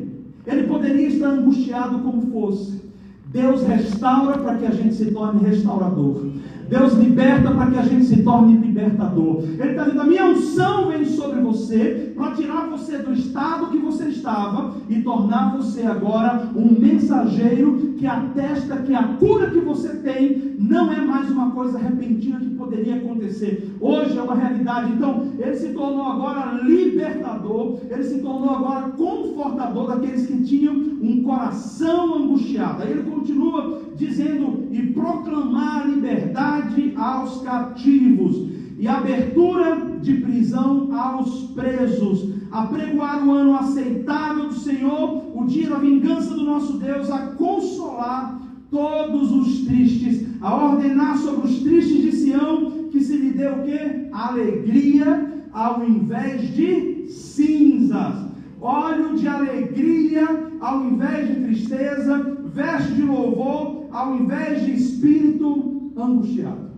poderia estar angustiado como fosse. Deus restaura para que a gente se torne restaurador. Deus liberta para que a gente se torne libertador. Ele está dizendo: a minha unção vem sobre você para tirar você do estado que você estava e tornar você agora um mensageiro que atesta que a cura que você tem não é mais uma coisa repentina que poderia acontecer. Hoje é uma realidade. Então ele se tornou agora libertador. Ele se tornou agora confortador daqueles que tinham um coração angustiado. Aí ele continua dizendo: e proclamar liberdade aos cativos e abertura de prisão aos presos, apregoar o ano aceitável do Senhor, o dia da vingança do nosso Deus, a consolar todos os tristes, a ordenar sobre os tristes de Sião, que se lhe dê o quê? Alegria ao invés de cinzas, óleo de alegria ao invés de tristeza, veste de louvor ao invés de espírito angustiado.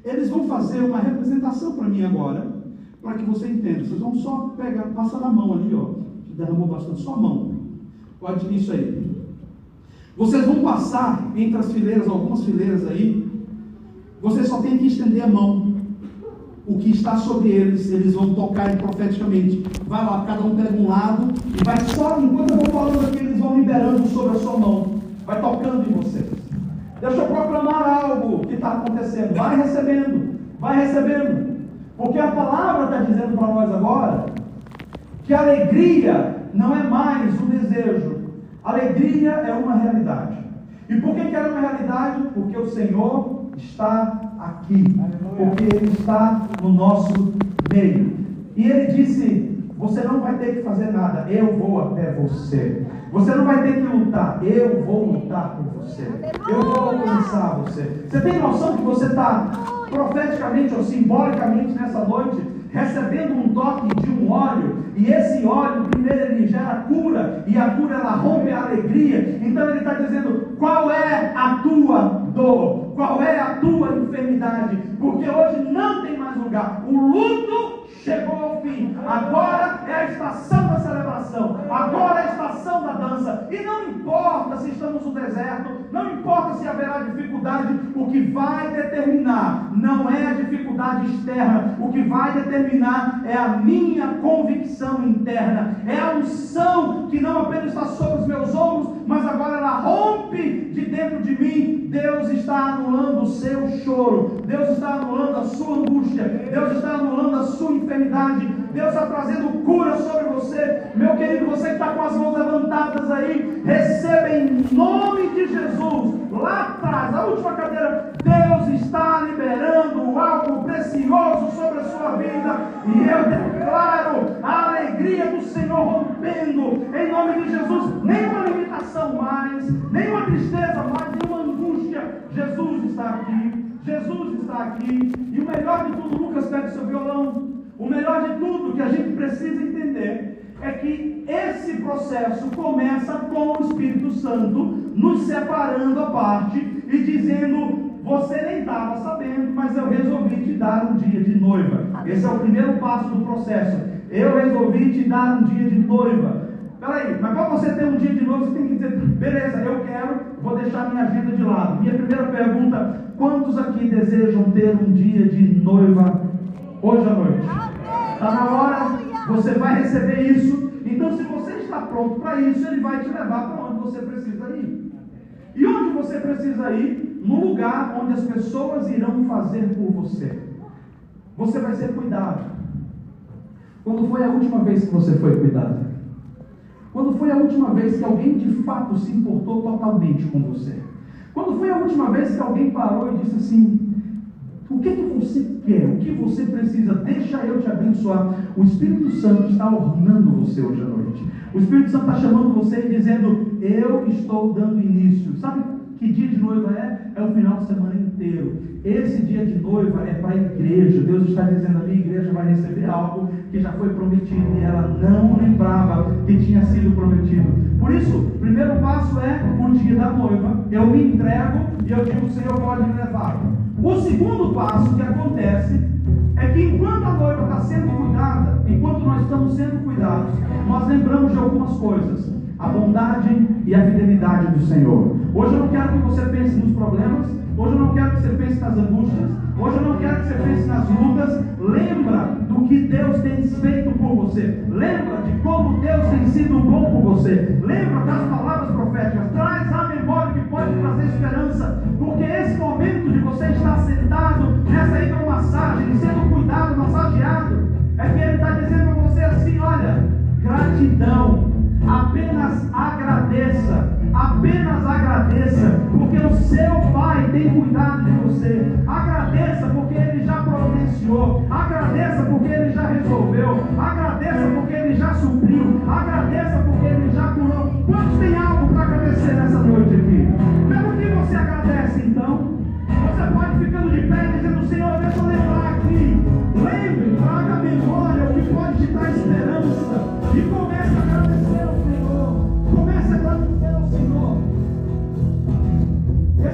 Eles vão fazer uma representação para mim agora, para que você entenda. Vocês vão só pegar, passar na mão ali, ó, derramou bastante, só a mão, pode ir isso aí. Vocês vão passar entre as fileiras, algumas fileiras aí, vocês só tem que estender a mão. O que está sobre eles vão tocar profeticamente. Vai lá, cada um pega um lado e vai só, enquanto eu vou falando aqui, eles vão liberando sobre a sua mão. Vai tocando em vocês. Deixa eu proclamar algo que está acontecendo. Vai recebendo. Porque a palavra está dizendo para nós agora que a alegria não é mais um desejo. Alegria é uma realidade. E por que ela é uma realidade? Porque o Senhor está aqui. Porque Ele está no nosso meio. E Ele disse: você não vai ter que fazer nada, eu vou até você. Você não vai ter que lutar, eu vou lutar por você. Eu vou alcançar você. Você tem noção que você está profeticamente ou simbolicamente nessa noite recebendo um toque de um óleo, e esse óleo primeiro ele gera cura, e a cura ela rompe a alegria. Então ele está dizendo: qual é a tua dor? Qual é a tua enfermidade? Porque hoje não tem mais lugar. O luto chegou ao fim. Agora é a estação da celebração. Agora é a estação da dança. E não importa se estamos no deserto, não importa se haverá dificuldade, o que vai determinar não é a dificuldade externa. O que vai determinar é a minha convicção interna. É a unção que não apenas está sobre os meus ombros, mas agora ela rompe de dentro de mim. Deus está anulando o seu choro. Deus está anulando a sua angústia. Deus está anulando a sua enfermidade. Deus está trazendo cura sobre você. Meu querido, você que está com as mãos levantadas aí, receba em nome de Jesus. Lá atrás, a última cadeira, Deus está liberando algo precioso sobre a sua vida. E eu declaro a alegria do Senhor rompendo em nome de Jesus. Nenhuma limitação mais, nenhuma tristeza mais, nenhuma angústia. Jesus está aqui. Jesus está aqui. E o melhor de tudo, Lucas, pega seu violão. O melhor de tudo que a gente precisa entender é que esse processo começa com o Espírito Santo nos separando à parte e dizendo: você nem estava sabendo, mas eu resolvi te dar um dia de noiva. Esse é o primeiro passo do processo. Eu resolvi te dar um dia de noiva. Peraí, mas para você ter um dia de noiva, você tem que dizer: beleza, eu quero, vou deixar minha agenda de lado. Minha primeira pergunta: quantos aqui desejam ter um dia de noiva hoje à noite? Está na hora, você vai receber isso. Então, se você está pronto para isso, Ele vai te levar para onde você precisa ir. E onde você precisa ir? No lugar onde as pessoas irão fazer por você. Você vai ser cuidado. Quando foi a última vez que você foi cuidado? Quando foi a última vez que alguém de fato se importou totalmente com você? Quando foi a última vez que alguém parou e disse assim: o que você quer? O que você precisa? Deixa eu te abençoar. O Espírito Santo está ornando você hoje à noite. O Espírito Santo está chamando você e dizendo: eu estou dando início. Sabe que dia de noiva é? É o final de semana inteiro. Esse dia de noiva é para a igreja. Deus está dizendo: a minha igreja vai receber algo que já foi prometido e ela não lembrava que tinha sido prometido. Por isso, o primeiro passo é o dia da noiva. Eu me entrego e eu digo: o Senhor pode me levar. O segundo passo que acontece é que enquanto a noiva está sendo cuidada, enquanto nós estamos sendo cuidados, nós lembramos de algumas coisas: a bondade e a fidelidade do Senhor. Hoje eu não quero que você pense nos problemas, hoje eu não quero que você pense nas angústias, hoje eu não quero que você pense nas lutas. Lembra do que Deus tem feito por você. Lembra de como Deus tem sido bom por você. Lembra das palavras proféticas. Traz à memória que pode trazer esperança. Porque esse momento de você estar sentado nessa hidromassagem, sendo cuidado, massageado, é que Ele está dizendo para você assim: olha, gratidão. Apenas agradeça, porque o seu Pai tem cuidado de você. Agradeça porque Ele já providenciou. Agradeça porque Ele já resolveu. Agradeça porque Ele já supriu. Agradeça porque Ele já curou. Quantos tem algo para agradecer nessa noite aqui? Pelo que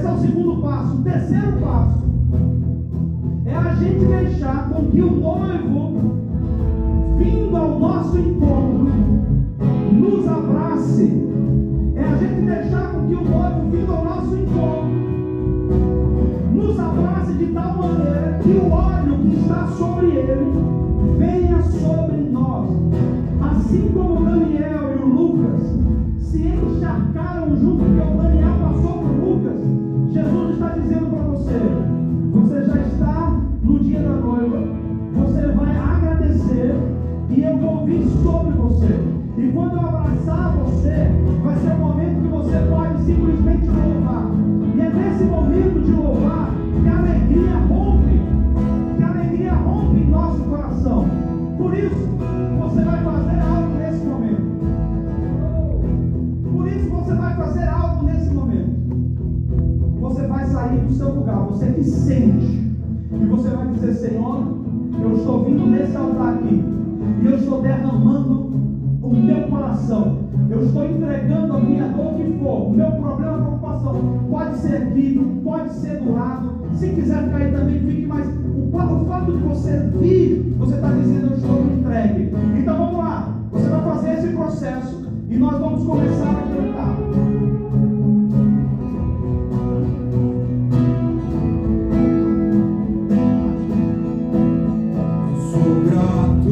Esse é o segundo passo. O terceiro passo é a gente deixar com que o noivo, vindo ao nosso encontro, nos abrace. É a gente deixar com que o noivo, vindo ao nosso encontro, nos abrace de tal maneira que o óleo que está sobre ele venha sobre nós. Assim como Daniel e o Lucas se encharcaram junto, porque o Daniel passou para o Lucas, Jesus está dizendo para você: você já está no dia da noiva, você vai agradecer e eu vou vir sobre você. E quando eu abraçar você, vai ser o momento que você pode simplesmente louvar. E é nesse momento de louvar que a alegria rompe em nosso coração. Por isso, você vai fazer algo nesse momento. Por isso, você vai fazer algo nesse momento. Você vai sair do seu lugar, você que sente, e você vai dizer: Senhor, eu estou vindo nesse altar aqui, e eu estou derramando o meu coração, eu estou entregando a minha dor que for, o meu problema, a preocupação, pode ser aqui, pode ser do lado, se quiser ficar aí também, fique, mas o fato de você vir, você está dizendo: eu estou entregue. Então vamos lá, você vai fazer esse processo, e nós vamos começar a cantar. Sou grato por tudo que tenho, pois o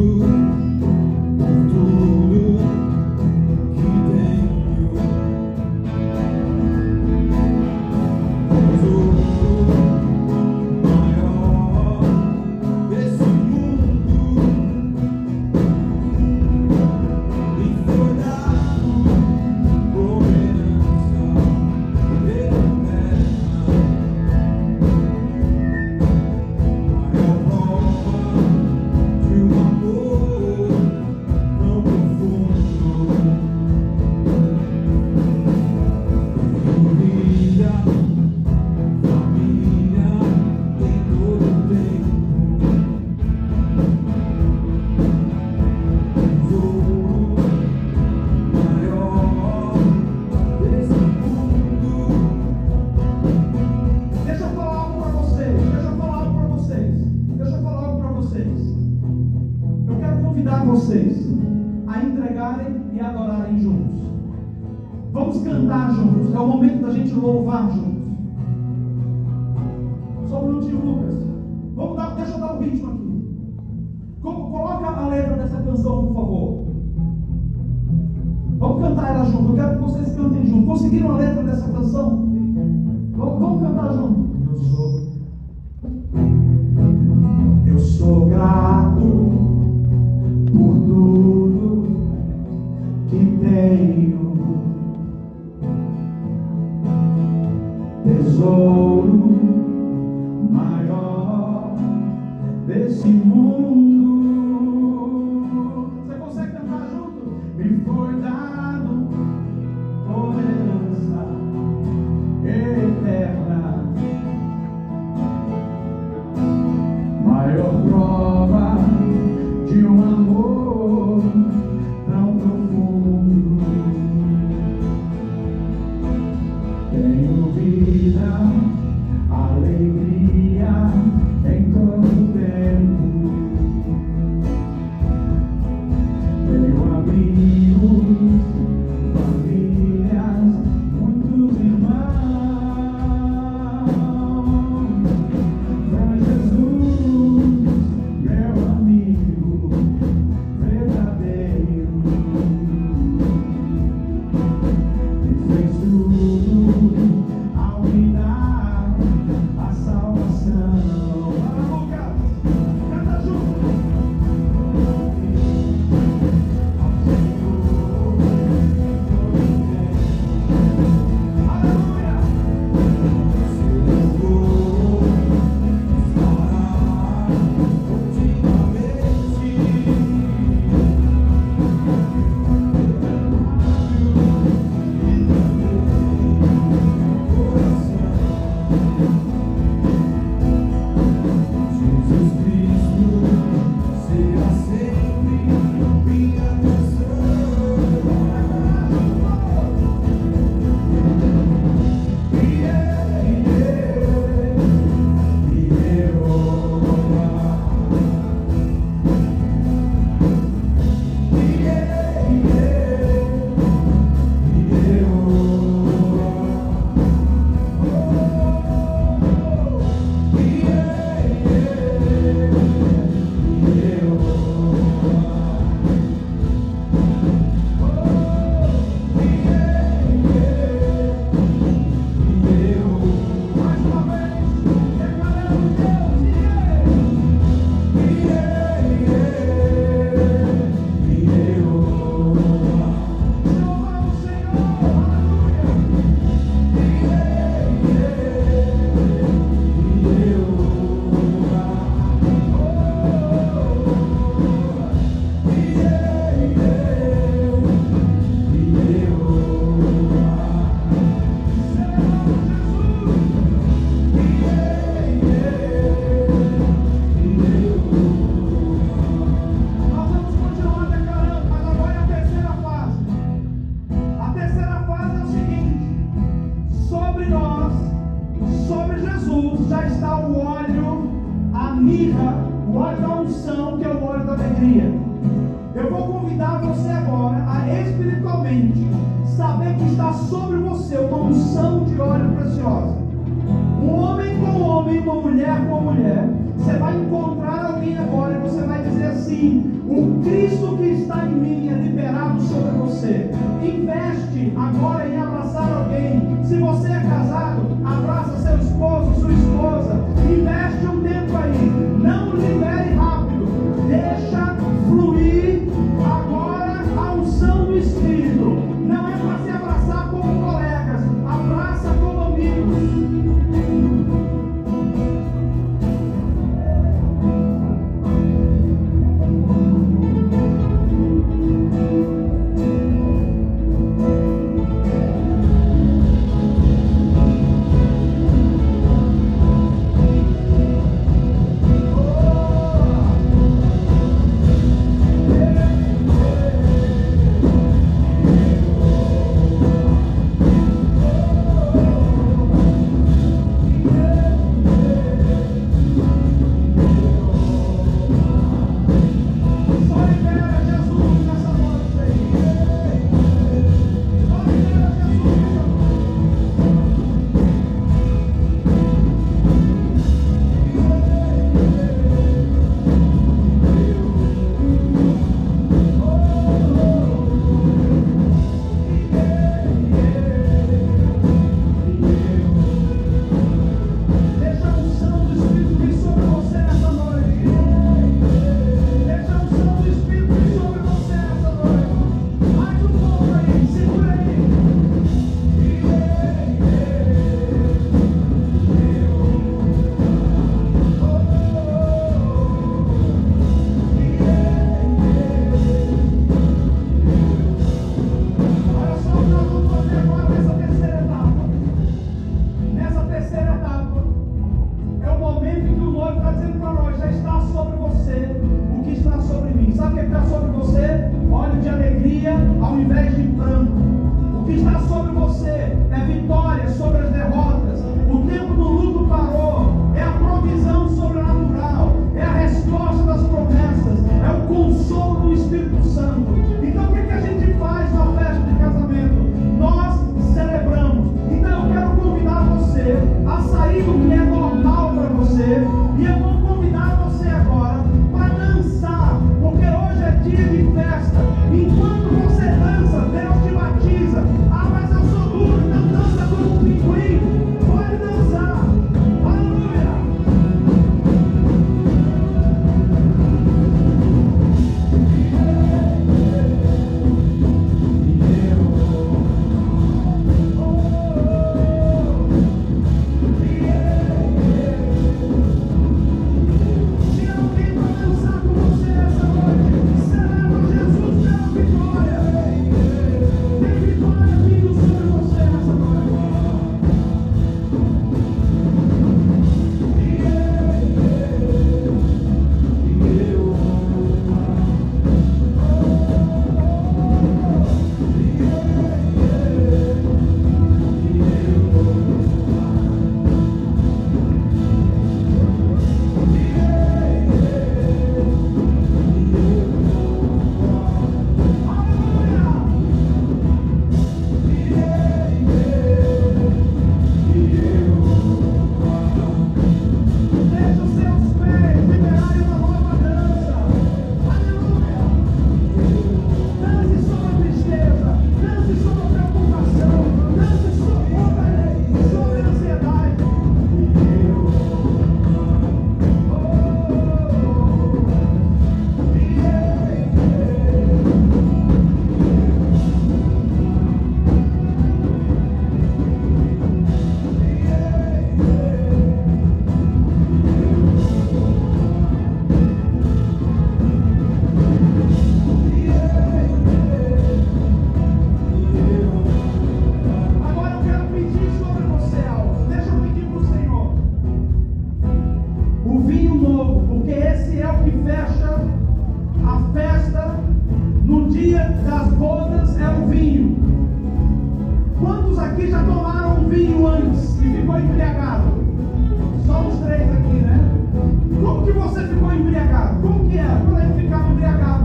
maior desse mundo me foi dado por herança eterna. Maior prova de um amor tão profundo, vida, família em todo o tempo, tesouro maior desse mundo. Deixa eu falar algo para vocês. Eu quero convidar vocês a entregarem e adorarem juntos. Vamos cantar juntos. É o momento da gente louvar juntos. Só um minutinho, Lucas. Deixa eu dar o ritmo aqui. Coloca a letra dessa canção, por favor. Vamos cantar ela junto. Eu quero que vocês cantem junto. Conseguiram a letra dessa canção? Vamos cantar junto. Eu sou grato por tudo que tenho, tesouro maior desse mundo. Você consegue cantar junto? Me foi dado por herança eterna, maior prova de um amor tão profundo. Tenho vida, alegria em todo tempo, já está o óleo, a mirra, o óleo da unção, que é o óleo da alegria. Eu vou convidar você agora a espiritualmente saber que está sobre você uma unção de óleo preciosa. Um homem com homem, uma mulher com mulher. Você vai encontrar alguém agora e você vai dizer assim: o Cristo que está em mim é liberado sobre você. Investe agora em abraçar alguém. Se você é casado, abraça seu esposo, sua esposa. Investe um tempo aí. Não libere rápido. Deixa fluir agora a unção do Espírito. Não é para se abraçar como colegas, abraça como amigos. Só os três aqui, né? Como que você ficou embriagado? Como que era? Quando ele ficava embriagado?